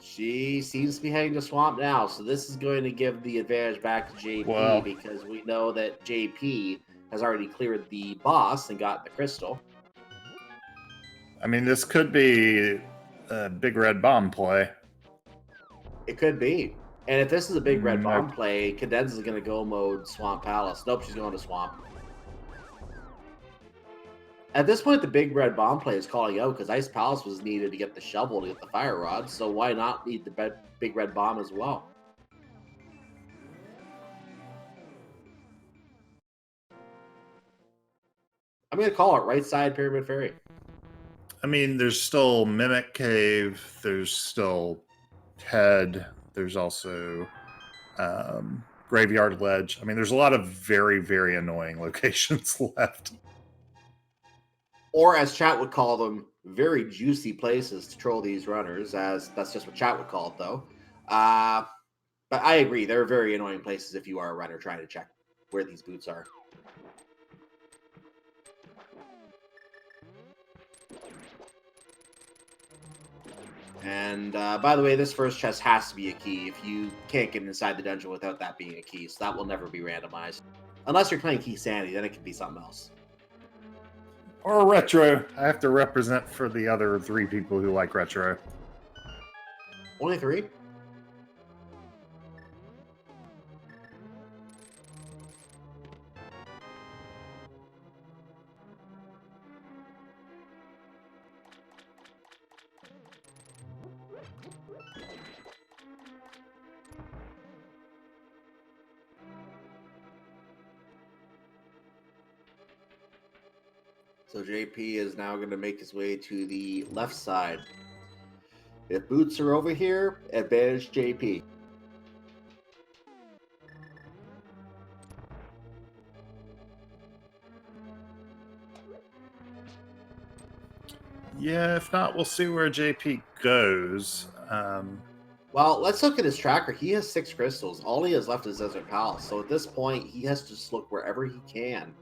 She seems to be heading to swamp now, so this is going to give the advantage back to JP Well, because we know that JP has already cleared the boss and got the crystal. I mean, this could be a big red bomb play. It could be. And if this is a big red bomb Nope. play, Cadenza is going to go mode Swamp Palace. Nope, she's going to Swamp. At this point, the big red bomb play is calling out because Ice Palace was needed to get the shovel to get the fire rod, so why not need the big red bomb as well? I'm going to call it right side Pyramid Fairy. I mean, there's still Mimic Cave, there's still Head, there's also Graveyard Ledge. I mean, there's a lot of very, very annoying locations left. Or as chat would call them, very juicy places to troll these runners, as that's just what chat would call it, though. But I agree, they're very annoying places if you are a runner trying to check where these boots are. And by the way, this first chest has to be a key. If you can't get inside the dungeon without that being a key, so that will never be randomized. Unless you're playing Key Sanity, then it can be something else. Or retro. I have to represent for the other 3 people who like retro. Only 3? So JP is now going to make his way to the left side. If boots are over here, advantage JP. Yeah, if not, we'll see where JP goes. Well, let's look at his tracker. He has 6 crystals. All he has left is Desert Palace. So at this point, he has to just look wherever he can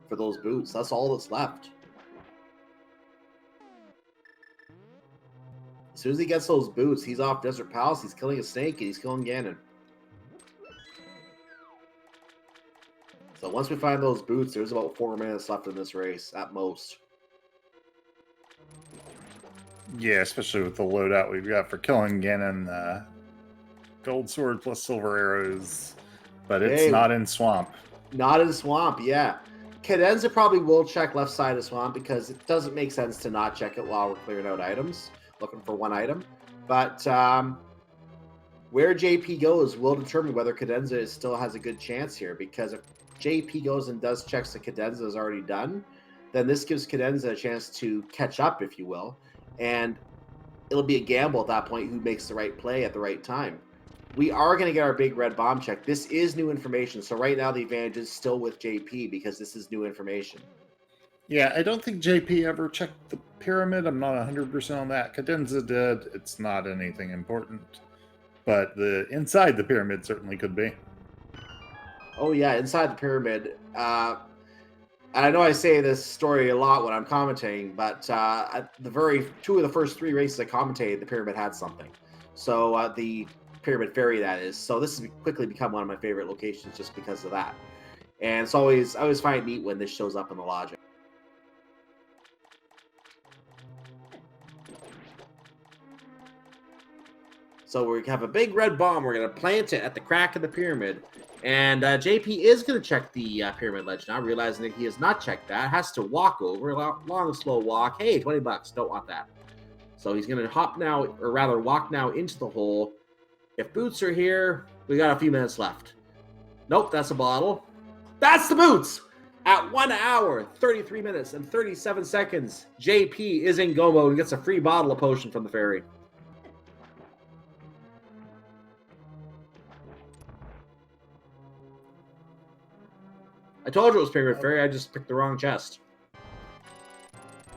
for those boots. That's all that's left. As soon as he gets those boots, he's off Desert Palace. He's killing a snake and he's killing Ganon. So once we find those boots, there's about 4 minutes left in this race at most. Yeah, especially with the loadout we've got for killing Ganon. Gold sword plus silver arrows. But it's not in Swamp. Not in Swamp, yeah. Cadenza probably will check left side of Swamp because it doesn't make sense to not check it while we're clearing out items, looking for one item. But where JP goes will determine whether Cadenza still has a good chance here, because if JP goes and does checks that Cadenza has already done, then this gives Cadenza a chance to catch up, if you will, and it'll be a gamble at that point who makes the right play at the right time. We are going to get our big red bomb check. This is new information, so right now the advantage is still with JP because this is new information. Yeah, I don't think JP ever checked the pyramid. I'm not 100% on that. Cadenza did. It's not anything important. But the inside the pyramid certainly could be. Oh, yeah, inside the pyramid. And I know I say this story a lot when I'm commentating, but at the 2 of the first 3 races I commentated, the pyramid had something. So the Pyramid Fairy, that is. So this has quickly become one of my favorite locations just because of that. And it's always, I always find it neat when this shows up in the logic. So we have a big red bomb. We're going to plant it at the crack of the pyramid. And JP is going to check the pyramid ledge now, realizing that he has not checked that. Has to walk over, long, slow walk. Hey, $20. Don't want that. So he's going to hop now, or rather walk now into the hole. If boots are here, we got a few minutes left. Nope, that's a bottle. That's the boots! At 1 hour, 33 minutes, and 37 seconds, JP is in go mode and gets a free bottle of potion from the fairy. I told you it was Pyramid Fairy, I just picked the wrong chest.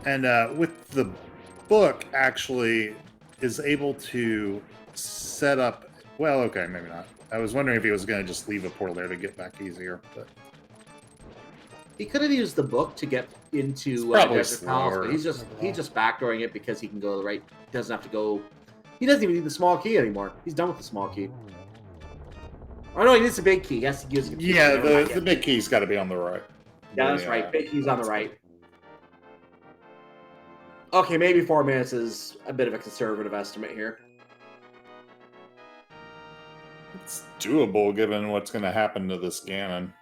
And with the book, actually, is able to set up... Well, okay, maybe not. I was wondering if he was going to just leave a portal there to get back easier, but... He could have used the book to get into Desert Palace, but he's just backdooring it because he can go right. Doesn't have to go. He doesn't even need the small key anymore. He's done with the small key. Oh no, he needs the big key. He has to use the key. Yeah, the big key's got to be on the right. Yeah, that's right. Big key's on the right. Okay, maybe 4 minutes is a bit of a conservative estimate here. It's doable given what's going to happen to this Ganon.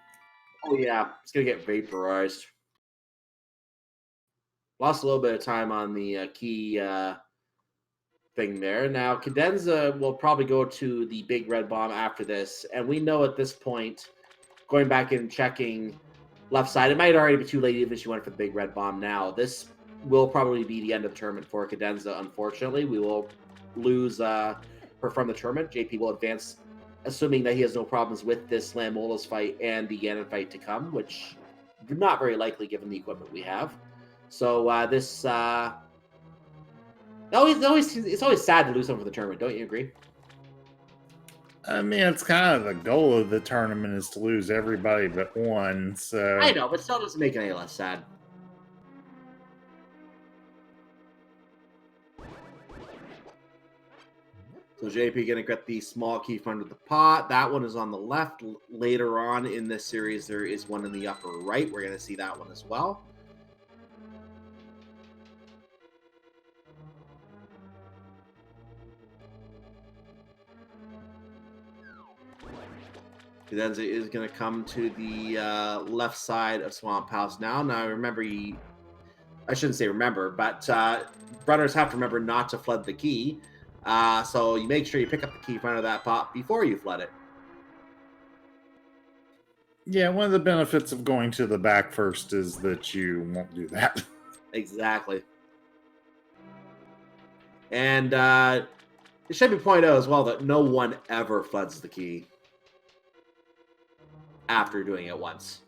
Oh yeah, it's gonna get vaporized. Lost a little bit of time on the key thing there. Now Cadenza will probably go to the big red bomb after this, and we know at this point, going back and checking left side, it might already be too late even if she went for the big red bomb now. This will probably be the end of the tournament for Cadenza, unfortunately. We will lose her from the tournament. JP will advance, assuming that he has no problems with this Lamola's fight and the Ganon fight to come, which is not very likely given the equipment we have. So it's always sad to lose someone for the tournament. Don't you agree? I mean, it's kind of the goal of the tournament is to lose everybody but one. So I know, but still doesn't make it any less sad. So JP gonna get the small key from under the pot. That one is on the left. Later on in this series, there is one in the upper right. We're gonna see that one as well. Cadenza is going to come to the left side of Swamp House now. Now, remember, I shouldn't say remember, but runners have to remember not to flood the key. So you make sure you pick up the key in front of that pot before you flood it. Yeah, one of the benefits of going to the back first is that you won't do that. Exactly. And it should be pointed out as well that no one ever floods the key after doing it once.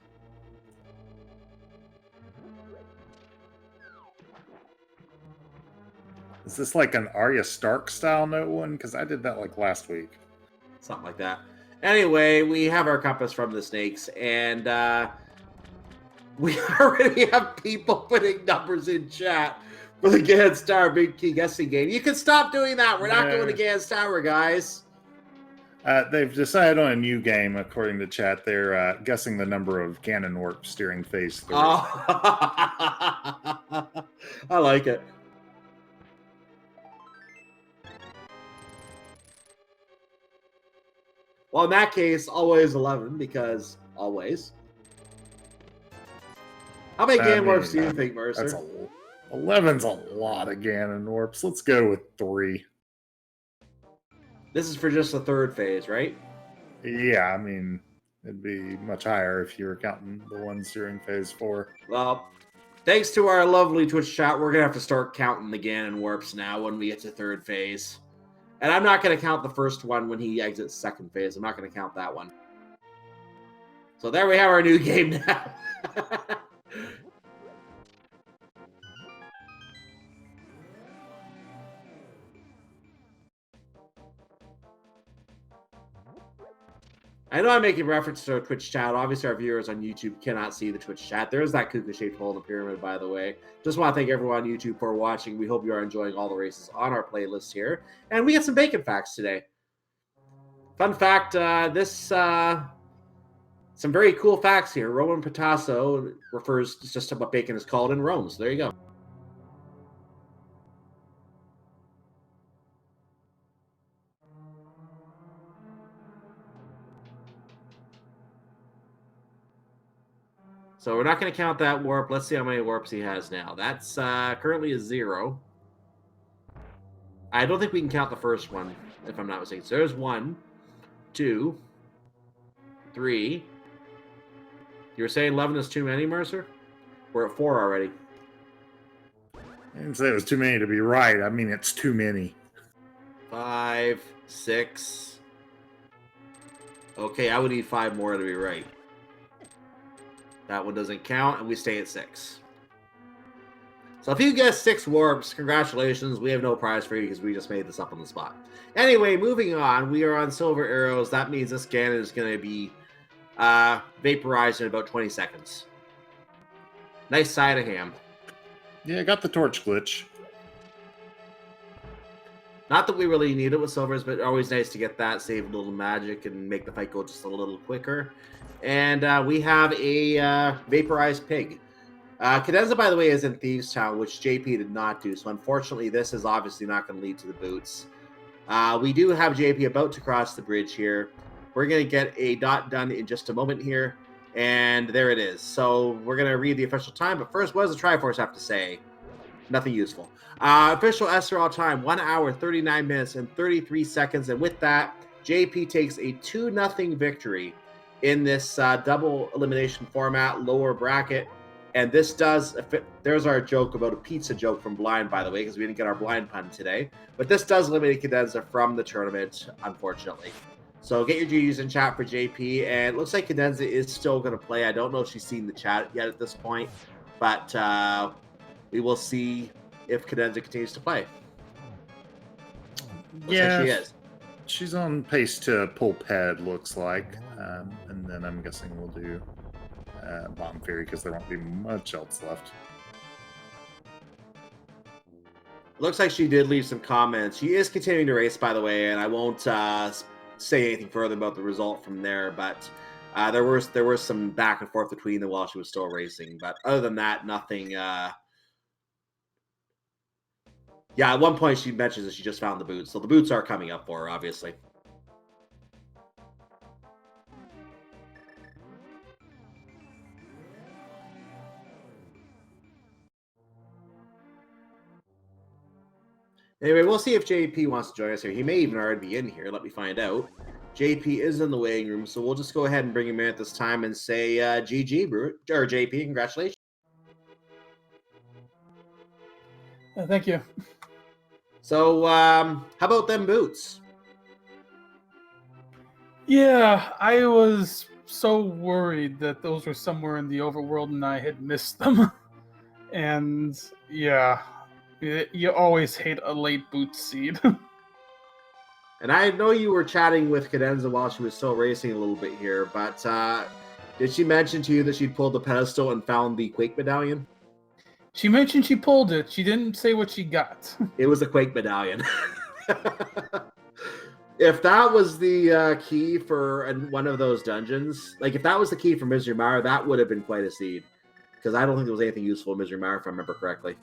Is this like an Arya Stark style note one? Because I did that like last week. Something like that. Anyway, we have our compass from the snakes, and we already have people putting numbers in chat for the Gans Tower Big Key guessing game. You can stop doing that. We're not going to Gans Tower, guys. They've decided on a new game, according to chat. They're guessing the number of Ganon warps during Phase 3. Oh. I like it. Well, in that case, always 11, because always. How many Ganon warps do you think, Mercer? 11's a lot of Ganon warps. Let's go with 3. This is for just the third phase, right? Yeah, I mean, it'd be much higher if you were counting the ones during Phase 4. Well, thanks to our lovely Twitch chat, we're going to have to start counting the Ganon warps now when we get to third phase. And I'm not going to count the first one when he exits second phase. I'm not going to count that one. So there we have our new game now. I know I'm making reference to our Twitch chat. Obviously, our viewers on YouTube cannot see the Twitch chat. There is that cuckoo-shaped hole in the pyramid, by the way. Just want to thank everyone on YouTube for watching. We hope you are enjoying all the races on our playlist here. And we got some bacon facts today. Fun fact, some very cool facts here. Roman Patasso refers to just what bacon is called in Rome. So there you go. So we're not going to count that warp. Let's see how many warps he has now. That's currently a 0. I don't think we can count the first one, if I'm not mistaken. So there's 1, 2, 3. You were saying 11 is too many, Mercer? We're at 4 already. I didn't say it was too many to be right. I mean, it's too many. 5, 6. Okay, I would need 5 more to be right. That one doesn't count, and we stay at 6. So if you guess 6 warps, congratulations. We have no prize for you because we just made this up on the spot. Anyway, moving on. We are on silver arrows. That means this Ganon is going to be vaporized in about 20 seconds. Nice side of ham. Yeah, I got the torch glitch. Not that we really need it with silvers, but always nice to get that, save a little magic, and make the fight go just a little quicker. And we have a vaporized pig. Cadenza, by the way, is in Thieves Town, which JP did not do. So unfortunately, this is obviously not going to lead to the boots. We do have JP about to cross the bridge here. We're going to get a dot done in just a moment here. And there it is. So we're going to read the official time. But first, what does the Triforce have to say? Nothing useful. Official SRL time, 1 hour, 39 minutes, and 33 seconds. And with that, JP takes a 2-0 victory in this double elimination format, lower bracket. And this does, there's our joke about a pizza joke from Blind, by the way, because we didn't get our Blind pun today. But this does eliminate Cadenza from the tournament, unfortunately. So get your GGs in chat for JP. And it looks like Cadenza is still going to play. I don't know if she's seen the chat yet at this point. But we will see if Cadenza continues to play. Looks like she is. She's on pace to pull ped, looks like. And then I'm guessing we'll do Bomb Fairy because there won't be much else left. Looks like she did leave some comments. She is continuing to race, by the way, and I won't say anything further about the result from there. But there was some back and forth between them while she was still racing. But other than that, nothing. Yeah, at one point she mentions that she just found the boots, so the boots are coming up for her, obviously. Anyway, we'll see if JP wants to join us here. He may even already be in here. Let me find out. JP is in the waiting room, so we'll just go ahead and bring him in at this time and say GG, or JP, congratulations. Thank you. So, how about them boots? Yeah, I was so worried that those were somewhere in the overworld and I had missed them. And yeah, you always hate a late boot seed. And I know you were chatting with Cadenza while she was still racing a little bit here, but did she mention to you that she'd pulled the pedestal and found the Quake medallion? She mentioned she pulled it. She didn't say what she got. It was a Quake medallion. If that was the key for one of those dungeons, like if that was the key for Misery Mire, that would have been quite a seed. Because I don't think there was anything useful in Misery Mire, if I remember correctly.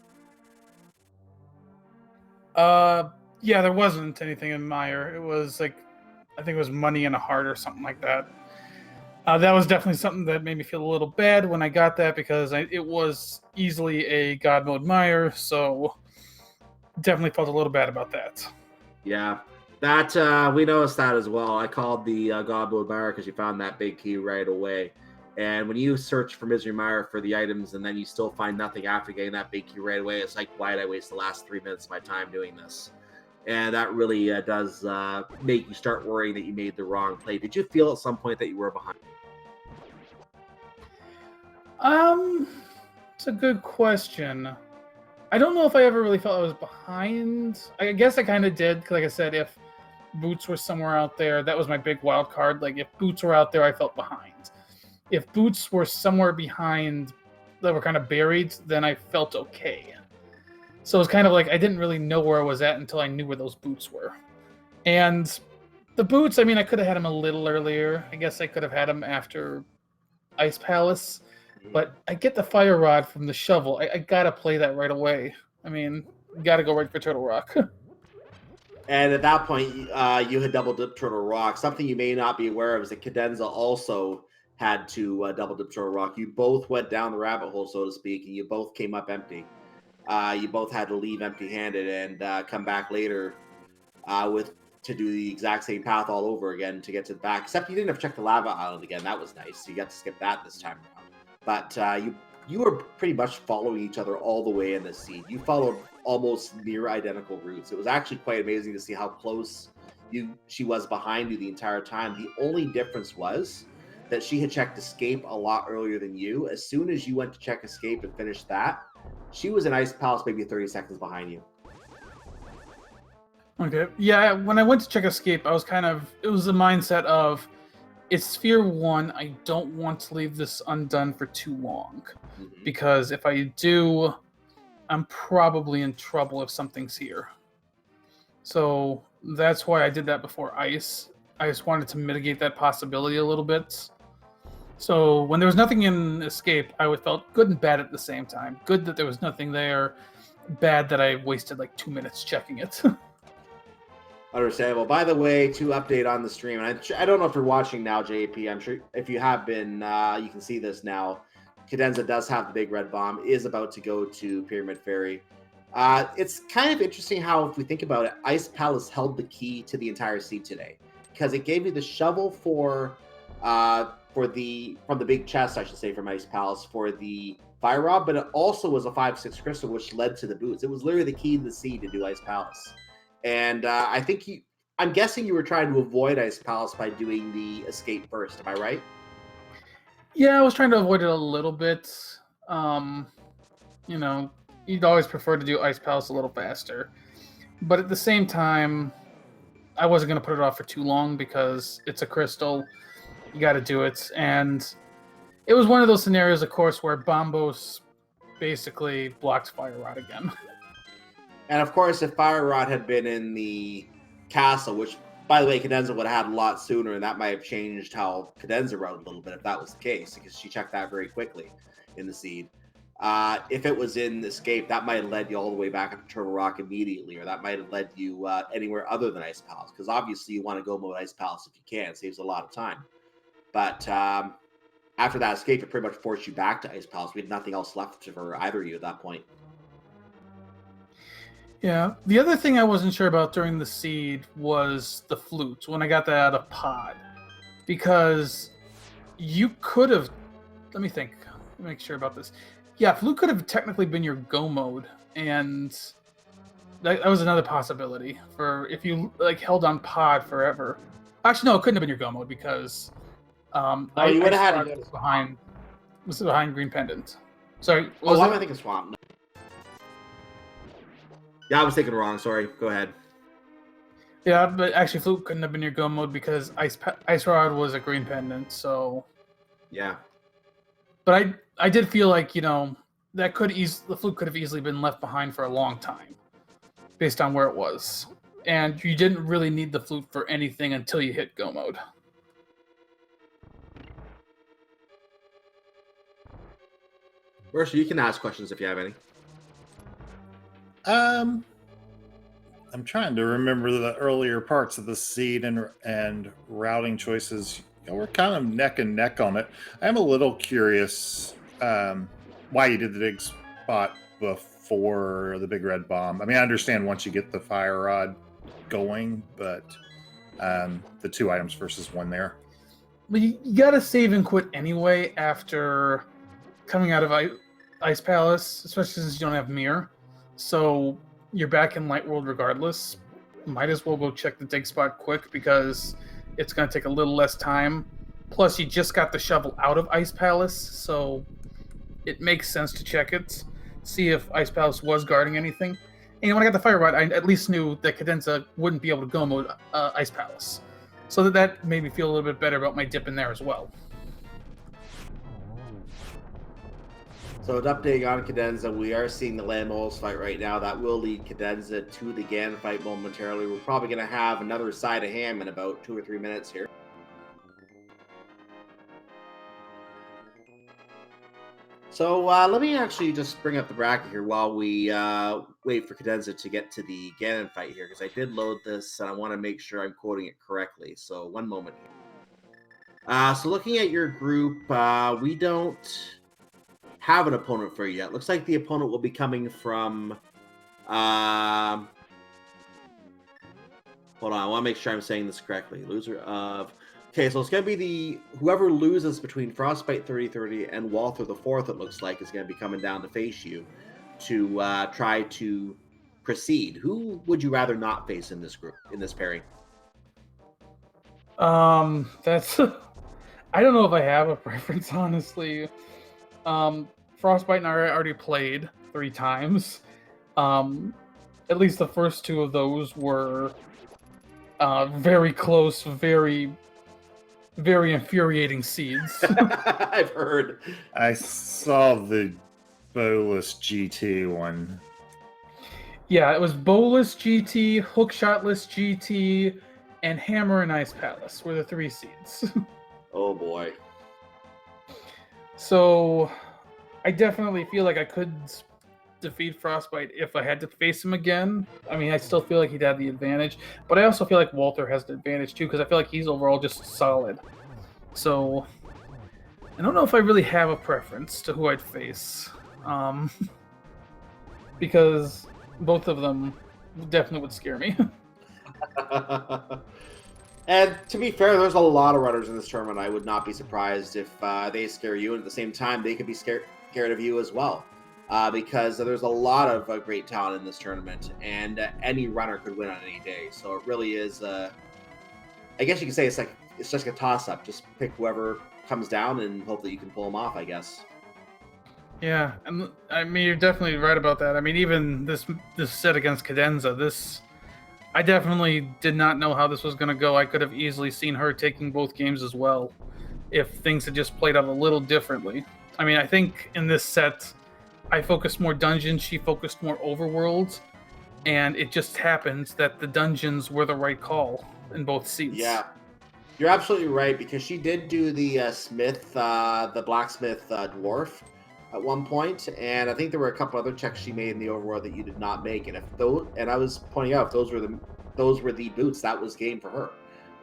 Yeah, there wasn't anything in Mire. It was like, I think it was money and a heart or something like that. That was definitely something that made me feel a little bad when I got that because it was easily a God mode Mire, so definitely felt a little bad about that. Yeah, that we noticed that as well. I called the God mode Mire because you found that big key right away. And when you search for Misery Mire for the items and then you still find nothing after getting that big key right away, it's like, why did I waste the last 3 minutes of my time doing this? And that really does make you start worrying that you made the wrong play. Did you feel at some point that you were behind? It's a good question. I don't know if I ever really felt I was behind. I guess I kind of did, because like I said, if Boots were somewhere out there, that was my big wild card. Like, if Boots were out there, I felt behind. If Boots were somewhere behind that were kind of buried, then I felt okay. So it was kind of like I didn't really know where I was at until I knew where those boots were. And the boots, I mean, I could have had them a little earlier. I guess I could have had them after Ice Palace. But I get the fire rod from the shovel. I got to play that right away. I mean, got to go right for Turtle Rock. And at that point, you had double dipped Turtle Rock. Something you may not be aware of is that Cadenza also had to double dip Turtle Rock. You both went down the rabbit hole, so to speak, and you both came up empty. You both had to leave empty-handed and come back later to do the exact same path all over again to get to the back. Except you didn't have to check the lava island again. That was nice. So you got to skip that this time around. But you were pretty much following each other all the way in this seed. You followed almost near identical routes. It was actually quite amazing to see how close she was behind you the entire time. The only difference was that she had checked escape a lot earlier than you. As soon as you went to check escape and finished that, she was in Ice Palace maybe 30 seconds behind you. Okay. Yeah, when I went to check escape, I was it was the mindset of, it's Sphere 1, I don't want to leave this undone for too long. Mm-hmm. Because if I do, I'm probably in trouble if something's here. So that's why I did that before Ice. I just wanted to mitigate that possibility a little bit. So when there was nothing in escape, I felt good and bad at the same time. Good that there was nothing there. Bad that I wasted like 2 minutes checking it. Understandable. By the way, to update on the stream, and I don't know if you're watching now, JP. I'm sure if you have been, you can see this now. Cadenza does have the big red bomb, is about to go to Pyramid Ferry. It's kind of interesting how, if we think about it, Ice Palace held the key to the entire seed today, because it gave you the shovel from the big chest, I should say, from Ice Palace for the fire rod, but it also was a 5/6 crystal, which led to the boots. It was literally the key to the seed to do Ice Palace. And I think I'm guessing you were trying to avoid Ice Palace by doing the escape first. Am I right? Yeah, I was trying to avoid it a little bit. You'd always prefer to do Ice Palace a little faster. But at the same time, I wasn't going to put it off for too long because it's a crystal. You got to do it. And it was one of those scenarios, of course, where Bombos basically blocks Fire Rod again. And of course, if Fire Rod had been in the castle, which, by the way, Cadenza would have had a lot sooner, and that might have changed how Cadenza rode a little bit if that was the case, because she checked that very quickly in the seed. If it was in Escape, that might have led you all the way back up to Turtle Rock immediately, or that might have led you anywhere other than Ice Palace, because obviously you want to go mode Ice Palace if you can. It saves a lot of time. But after that Escape, it pretty much forced you back to Ice Palace. We had nothing else left for either of you at that point. Yeah, the other thing I wasn't sure about during the seed was the flute, when I got that out of pod. Because you could have... Let me think. Let me make sure about this. Yeah, flute could have technically been your go mode, and that was another possibility for if you held on pod forever. Actually, no, it couldn't have been your go mode because you would have had it was behind Green Pendant. Sorry, what was I thinking Swamp. No. Yeah, I was thinking wrong. Sorry. Go ahead. Yeah, but actually, Flute couldn't have been your go mode because Ice Rod was a Green Pendant, so... Yeah. But I did feel like, that the Flute could have easily been left behind for a long time, based on where it was. And you didn't really need the Flute for anything until you hit go mode. Mercer, you can ask questions if you have any. I'm trying to remember the earlier parts of the seed and routing choices. We're kind of neck and neck on it. I'm a little curious why you did the big spot before the big red bomb. I mean, I understand once you get the fire rod going, but the 2 items versus 1 there. But you gotta save and quit anyway after coming out of Ice Palace, especially since you don't have Mirror. So you're back in Light World regardless. Might as well go check the dig spot quick because it's going to take a little less time. Plus, you just got the shovel out of Ice Palace, so it makes sense to check it, see if Ice Palace was guarding anything. And when I got the Fire Rod, I at least knew that Cadenza wouldn't be able to go mode Ice Palace. So that made me feel a little bit better about my dip in there as well. So it's updating on Cadenza. We are seeing the Land Moles fight right now. That will lead Cadenza to the Ganon fight momentarily. We're probably going to have another side of ham in about 2 or 3 minutes here. So let me actually just bring up the bracket here while we wait for Cadenza to get to the Ganon fight here, because I did load this and I want to make sure I'm quoting it correctly. So one moment here. So looking at your group, we don't have an opponent for you yet. Looks like the opponent will be coming from. Hold on, I want to make sure I'm saying this correctly. Loser of. Okay, so it's going to be whoever loses between Frostbite 3030 and Walther the Fourth. It looks like is going to be coming down to face you to try to proceed. Who would you rather not face in this group, in this pairing? That's. I don't know if I have a preference, honestly. Frostbite and I already played 3 times. At least the first 2 of those were very close, very, very infuriating seeds. I've heard. I saw the Bolus GT one. Yeah, it was Bolus GT, Hookshotless GT, and Hammer and Ice Palace were the 3 seeds. Oh boy. So I definitely feel like I could defeat Frostbite if I had to face him again. I mean, I still feel like he'd have the advantage, but I also feel like Walter has the advantage too, because I feel like he's overall just solid. So I don't know if I really have a preference to who I'd face, because both of them definitely would scare me. And to be fair, there's a lot of runners in this tournament. I would not be surprised if they scare you, and at the same time, they could be scared of you as well. Because there's a lot of great talent in this tournament, and any runner could win on any day. So it really is. I guess you could say it's just a toss-up. Just pick whoever comes down and hope that you can pull them off, I guess. Yeah, and I mean, you're definitely right about that. I mean, even this set against Cadenza, I definitely did not know how this was going to go. I could have easily seen her taking both games as well if things had just played out a little differently. I mean, I think in this set, I focused more dungeons, she focused more overworlds, and it just happens that the dungeons were the right call in both seats. Yeah, you're absolutely right, because she did do the smith, the blacksmith dwarf at one point, and I think there were a couple other checks she made in the overworld that you did not make. And I was pointing out, if those were the boots, that was game for her.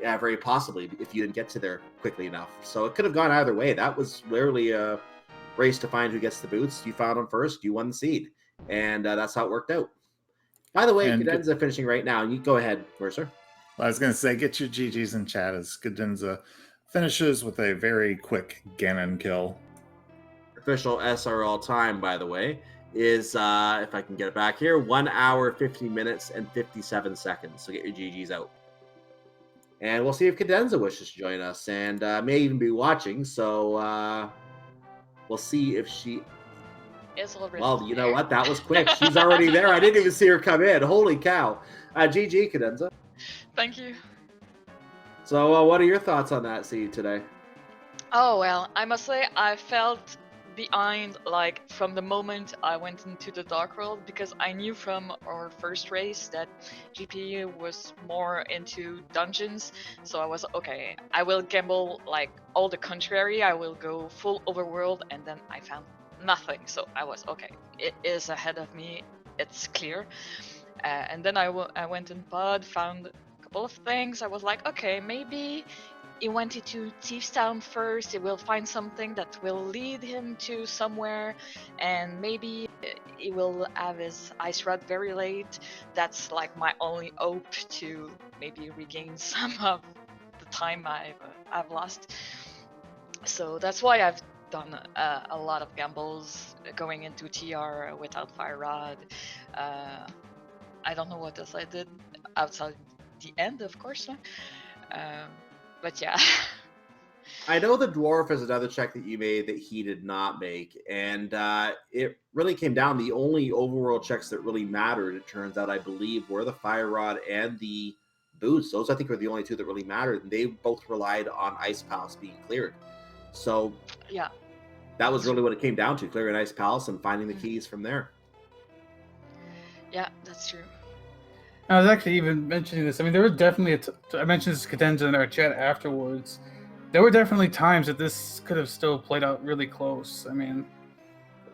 Yeah, very possibly if you didn't get to there quickly enough. So it could have gone either way. That was literally a race to find who gets the boots. You found them first, you won the seed, and that's how it worked out. By the way, Cadenza finishing right now. You go ahead, Mercer. I was going to say, get your GGs in chat as Cadenza finishes with a very quick Ganon kill. Official SRL time, by the way, is, if I can get it back here, 1 hour, 50 minutes, and 57 seconds. So get your GGs out. And we'll see if Cadenza wishes to join us, and may even be watching. So we'll see if she... Is already well, you know there. what? That was quick. She's already there. I didn't even see her come in. Holy cow. GG, Cadenza. Thank you. So what are your thoughts on that seed today? Oh, well, I must say I felt behind, like, from the moment I went into the Dark World, because I knew from our first race that GP was more into dungeons. So I was, okay, I will gamble, like, all the contrary. I will go full overworld, and then I found nothing. So I was, okay, it is ahead of me. It's clear. And then I went in pod, found a couple of things. I was like, okay, maybe he went into Thief's Town first. He will find something that will lead him to somewhere, and maybe he will have his ice rod very late. That's like my only hope to maybe regain some of the time I've lost. So that's why I've done a lot of gambles going into TR without Fire Rod. I don't know what else I did outside the end, of course. But yeah. I know the dwarf is another check that you made that he did not make, and it really came down. The only overworld checks that really mattered, it turns out, I believe, were the Fire Rod and the boots. Those, I think, were the only two that really mattered, and they both relied on Ice Palace being cleared. So yeah, that was really what it came down to, clearing Ice Palace and finding the keys from there. Yeah, that's true. I was actually even mentioning this. I mean, there were definitely I mentioned this to Cadenza in our chat afterwards. There were definitely times that this could have still played out really close. I mean,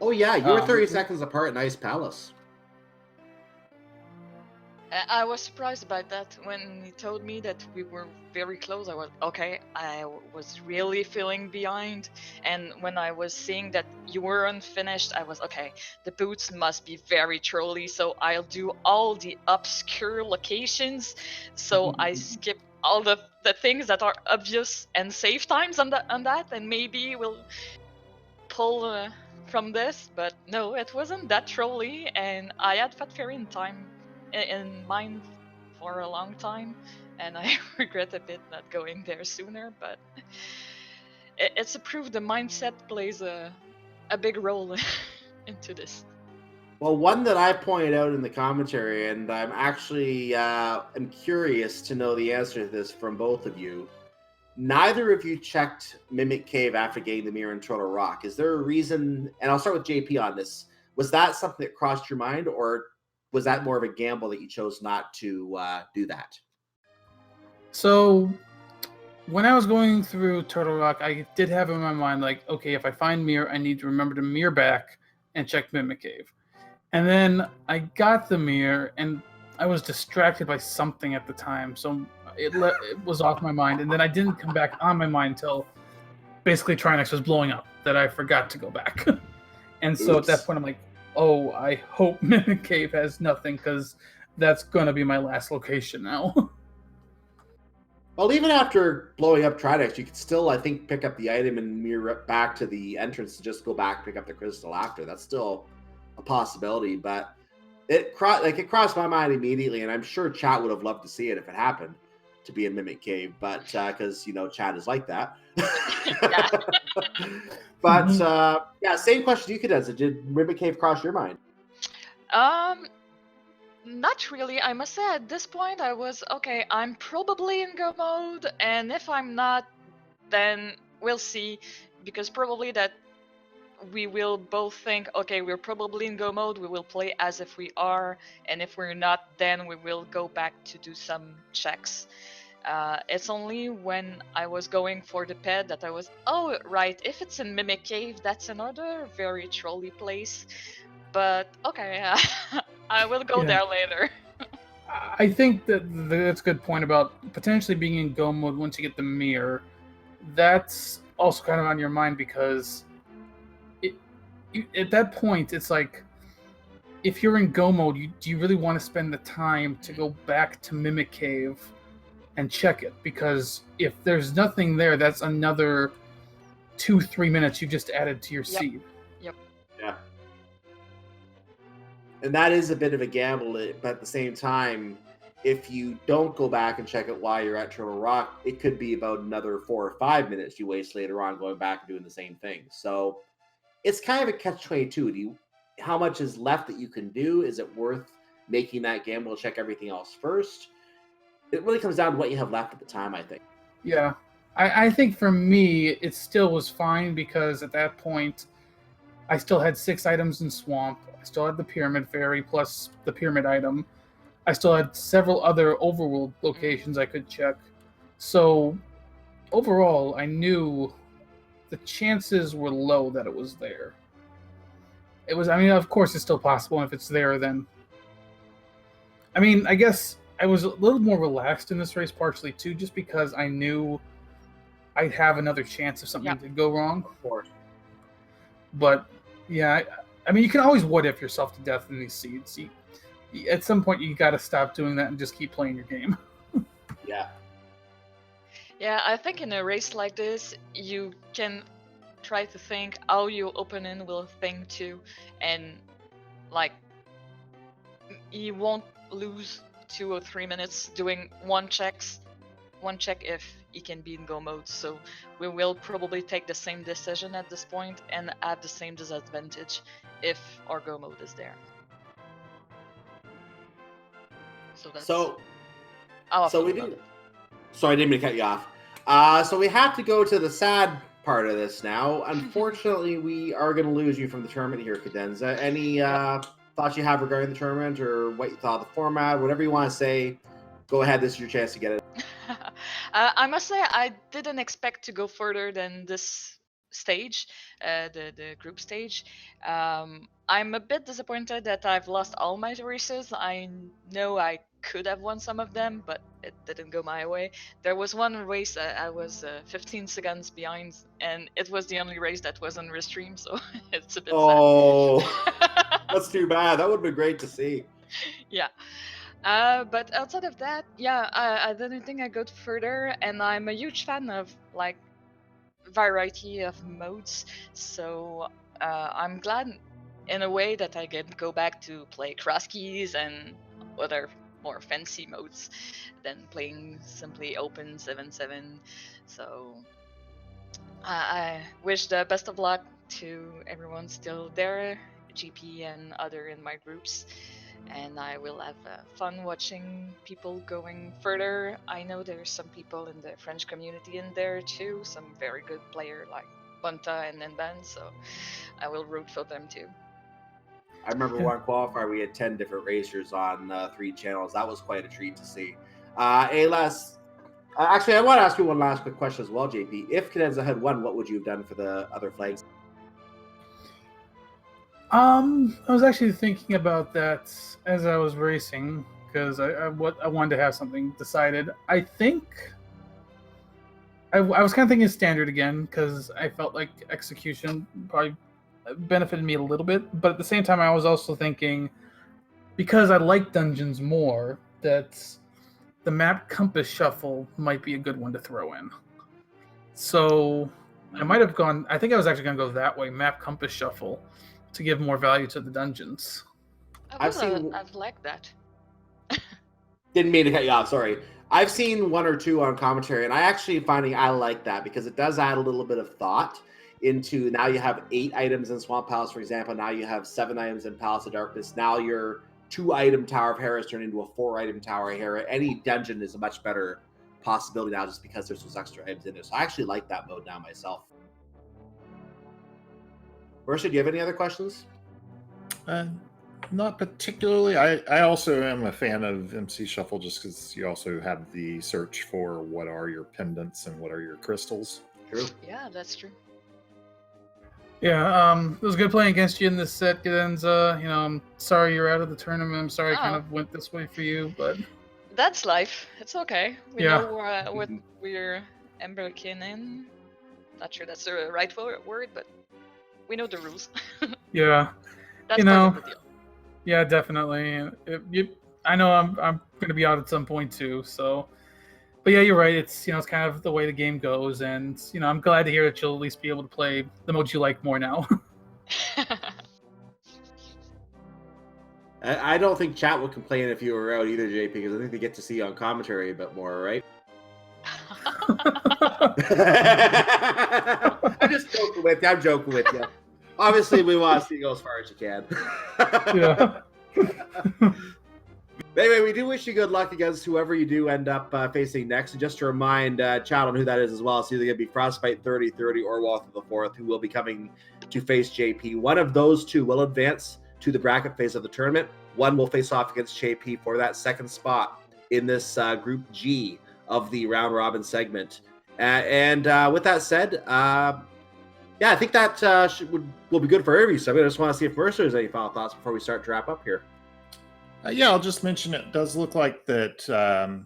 oh yeah, you were 30 seconds apart in Ice Palace. I was surprised about that when he told me that we were very close. I was okay. Was really feeling behind, and when I was seeing that you were unfinished, I was okay. The boots must be very trolly, so I'll do all the obscure locations. So I skip all the things that are obvious and save times on that, and maybe we'll pull from this. But no, it wasn't that trolly, and I had Fat Fairy in mind for a long time, and I regret a bit not going there sooner. But it's a proof the mindset plays a big role into this. Well, one that I pointed out in the commentary, and I'm actually am curious to know the answer to this from both of you. Neither of you checked Mimic Cave after getting the mirror in Turtle Rock. Is there a reason? And I'll start with JP on this. Was that something that crossed your mind, or was that more of a gamble that you chose not to do that? So when I was going through Turtle Rock, I did have in my mind, like, okay, if I find mirror, I need to remember to mirror back and check Mimic Cave. And then I got the mirror, and I was distracted by something at the time, so it was off my mind. And then I didn't come back on my mind until basically Trinex was blowing up, that I forgot to go back. And so Oops. at that point, I'm like, oh, I hope Mimic Cave has nothing, because that's going to be my last location now. Well, even after blowing up Tridex, you could still, I think, pick up the item and mirror it back to the entrance and just go back, pick up the crystal after. That's still a possibility, but it crossed my mind immediately, and I'm sure chat would have loved to see it if it happened to be in Mimic Cave, but because chat is like that. But yeah, same question you, Cadenza. Did Mimic Cave cross your mind? Not really. I must say at this point I was okay, I'm probably in go mode, and if I'm not, then we'll see, because probably that we will both think, okay, we're probably in go mode, we will play as if we are, and if we're not, then we will go back to do some checks. It's only when I was going for the pet that I was, oh, right, if it's in Mimic Cave, that's another very trolly place. But okay, I will go there later. I think that's a good point about potentially being in go mode once you get the mirror. That's also kind of on your mind, because at that point, it's like, if you're in go mode, do you really want to spend the time to go back to Mimic Cave and check it? Because if there's nothing there, that's another 2-3 minutes you just added to your seed. Yep. Yeah. And that is a bit of a gamble, but at the same time, if you don't go back and check it while you're at Turtle Rock, it could be about another 4 or 5 minutes you waste later on going back and doing the same thing. So it's kind of a catch-22. How much is left that you can do? Is it worth making that gamble to check everything else first? It really comes down to what you have left at the time, I think. Yeah. I think for me, it still was fine, because at that point, I still had 6 items in Swamp. I still had the Pyramid Fairy plus the Pyramid item. I still had several other overworld locations I could check. So overall, I knew the chances were low that it was there. It was, I mean, of course it's still possible, and if it's there, then... I mean, I guess I was a little more relaxed in this race, partially too, just because I knew I'd have another chance if something did go wrong. Of course. But yeah, I mean, you can always what if yourself to death in these seeds. At some point, you got to stop doing that and just keep playing your game. Yeah. Yeah, I think in a race like this, you can try to think how your opponent will think too, and like you won't lose 2 or 3 minutes doing one check if he can be in go mode. So we will probably take the same decision at this point and have the same disadvantage if our go mode is there. So that's so we do. Sorry, I didn't mean to cut you off. So we have to go to the sad part of this now. Unfortunately, we are going to lose you from the tournament here, Cadenza. Any thoughts you have regarding the tournament, or what you thought of the format, whatever you want to say? Go ahead. This is your chance to get it. I must say I didn't expect to go further than this stage, the group stage. I'm a bit disappointed that I've lost all my races. I know I could have won some of them, but it didn't go my way. There was one race I was 15 seconds behind, and it was the only race that was on restream, so it's a bit sad. That's too bad. That would have been great to see. Yeah. But outside of that, yeah, I didn't think I got further, and I'm a huge fan of like variety of modes. So I'm glad in a way that I can go back to play cross keys and other more fancy modes than playing simply open 7-7. So I wish the best of luck to everyone still there, GP and other in my groups. And I will have fun watching people going further. I know there's some people in the French community in there too, some very good player like Bunta and Nenban, so I will root for them too. I remember one qualifier, we had 10 different racers on 3 channels. That was quite a treat to see. Actually, I want to ask you one last quick question as well, JP. If Cadenza had won, what would you have done for the other flags? I was actually thinking about that as I was racing because I wanted to have something decided. I think I was kind of thinking standard again because I felt like execution probably benefited me a little bit, but at the same time I was also thinking because I like dungeons more that the map compass shuffle might be a good one to throw in. So I might have gone. I think I was actually going to go that way, map compass shuffle, to give more value to the dungeons. I've liked that. Didn't mean to cut you off, sorry. I've seen 1 or 2 on commentary, and I like that because it does add a little bit of thought into now you have 8 items in Swamp Palace, for example. Now you have 7 items in Palace of Darkness. Now your 2-item Tower of Hera is turned into a 4-item Tower of Hera. Any dungeon is a much better possibility now just because there's those extra items in there. So I actually like that mode now myself. Marisha, do you have any other questions? Not particularly. I also am a fan of MC Shuffle just because you also have the search for what are your pendants and what are your crystals. True. Yeah, that's true. Yeah, it was good playing against you in this set, Cadenza. You know, I'm sorry you're out of the tournament. I'm sorry I kind of went this way for you, but that's life. It's okay. We Yeah. know what we're embarking in. Not sure that's the right word, but we know the rules. yeah, That's You part know, of the deal. yeah, definitely. I know I'm going to be out at some point too. So, but yeah, you're right. It's it's kind of the way the game goes, and I'm glad to hear that you'll at least be able to play the modes you like more now. I don't think chat would complain if you were out either, JP, because I think they get to see you on commentary a bit more, right? I'm just joking with you. I'm joking with you. Obviously, we want to see you go as far as you can. Yeah. Anyway, we do wish you good luck against whoever you do end up facing next. And just to remind chat on who that is as well, it's either going to be Frostbite 3030 or Walther the Fourth, who will be coming to face JP. One of those two will advance to the bracket phase of the tournament. One will face off against JP for that second spot in this Group G of the round robin segment. And with that said, I think that will be good for every. So I just want to see if Mercer has any final thoughts before we start to wrap up here. I'll just mention it does look like that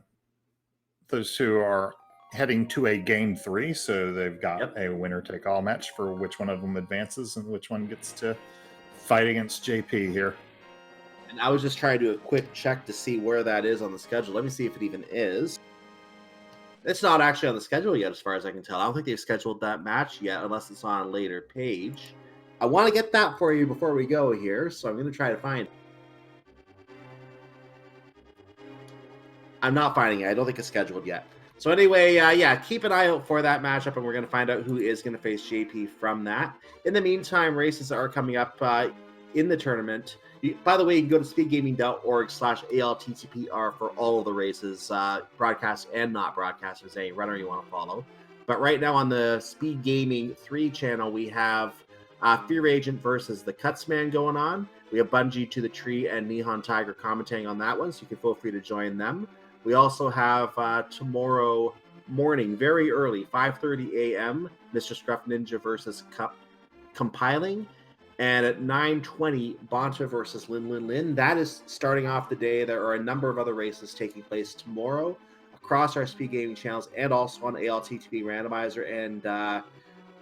those two are heading to a game 3, so they've got a winner-take-all match for which one of them advances and which one gets to fight against JP here. And I was just trying to do a quick check to see where that is on the schedule. Let me see if it even is. It's not actually on the schedule yet, as far as I can tell. I don't think they've scheduled that match yet, unless it's on a later page. I want to get that for you before we go here, so I'm going to try to find it. I'm not finding it. I don't think it's scheduled yet. So anyway, keep an eye out for that matchup, and we're going to find out who is going to face JP from that. In the meantime, races are coming up in the tournament. By the way, you can go to speedgaming.org/ALTTPR for all of the races, broadcast and not broadcast, as any runner you want to follow. But right now on the Speed Gaming 3 channel, we have Fear Agent versus the Cutsman going on. We have Bungie to the Tree and Nihon Tiger commentating on that one, so you can feel free to join them. We also have tomorrow morning, very early, 5:30 a.m., Mr. Scruff Ninja versus Compiling. And at 9:20, Bonta versus Lin Lin Lin. That is starting off the day. There are a number of other races taking place tomorrow across our Speed Gaming channels and also on ALTTP Randomizer. And I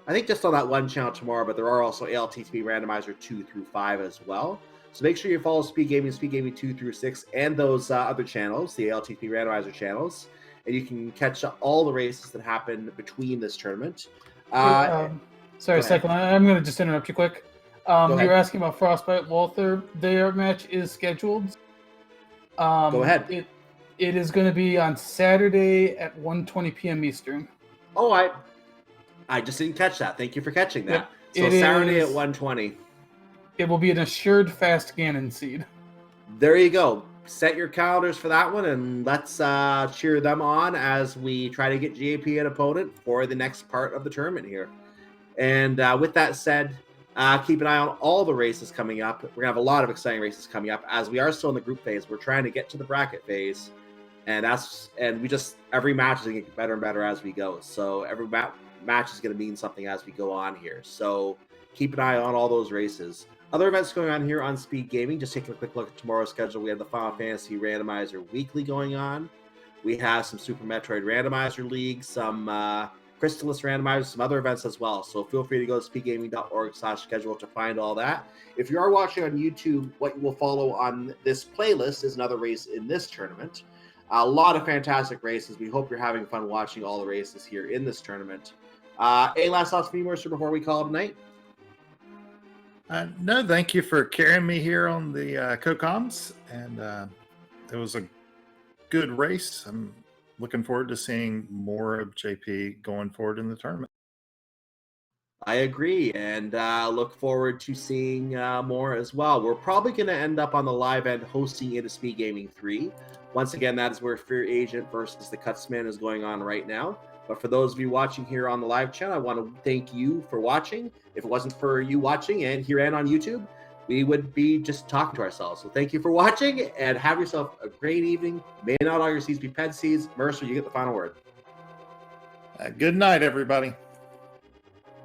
think just on that one channel tomorrow, but there are also ALTTP Randomizer 2 through 5 as well. So make sure you follow Speed Gaming 2 through 6, and those other channels, the ALTTP Randomizer channels. And you can catch all the races that happen between this tournament. Sorry, second. I'm going to just interrupt you quick. You were asking about Frostbite Walther. Their match is scheduled. Go ahead. It is going to be on Saturday at 1:20 p.m. Eastern. Oh, I just didn't catch that. Thank you for catching that. Yep. So Saturday at 1:20. It will be an assured fast Ganon seed. There you go. Set your calendars for that one, and let's cheer them on as we try to get GAP an opponent for the next part of the tournament here. And with that said, keep an eye on all the races coming up. We're going to have a lot of exciting races coming up as we are still in the group phase. We're trying to get to the bracket phase, and every match is going to get better and better as we go. So every match is going to mean something as we go on here. So keep an eye on all those races. Other events going on here on Speed Gaming. Just taking a quick look at tomorrow's schedule. We have the Final Fantasy Randomizer Weekly going on. We have some Super Metroid Randomizer League, some Crystallis Randomizer, some other events as well. So feel free to go to speedgaming.org/schedule to find all that. If you are watching on YouTube, what you will follow on this playlist is another race in this tournament. A lot of fantastic races. We hope you're having fun watching all the races here in this tournament. Any last thoughts from you, Mercer, before we call it a night? No, thank you for carrying me here on the co-coms, and it was a good race. I'm looking forward to seeing more of JP going forward in the tournament. I agree, and look forward to seeing more as well. We're probably going to end up on the live end hosting into Speed Gaming 3. Once again, that is where Fear Agent versus the Cutsman is going on right now. But for those of you watching here on the live channel, I want to thank you for watching. If it wasn't for you watching and here and on YouTube, we would be just talking to ourselves. So thank you for watching, and have yourself a great evening. May not all your seeds be ped seeds. Mercer, you get the final word. Good night, everybody.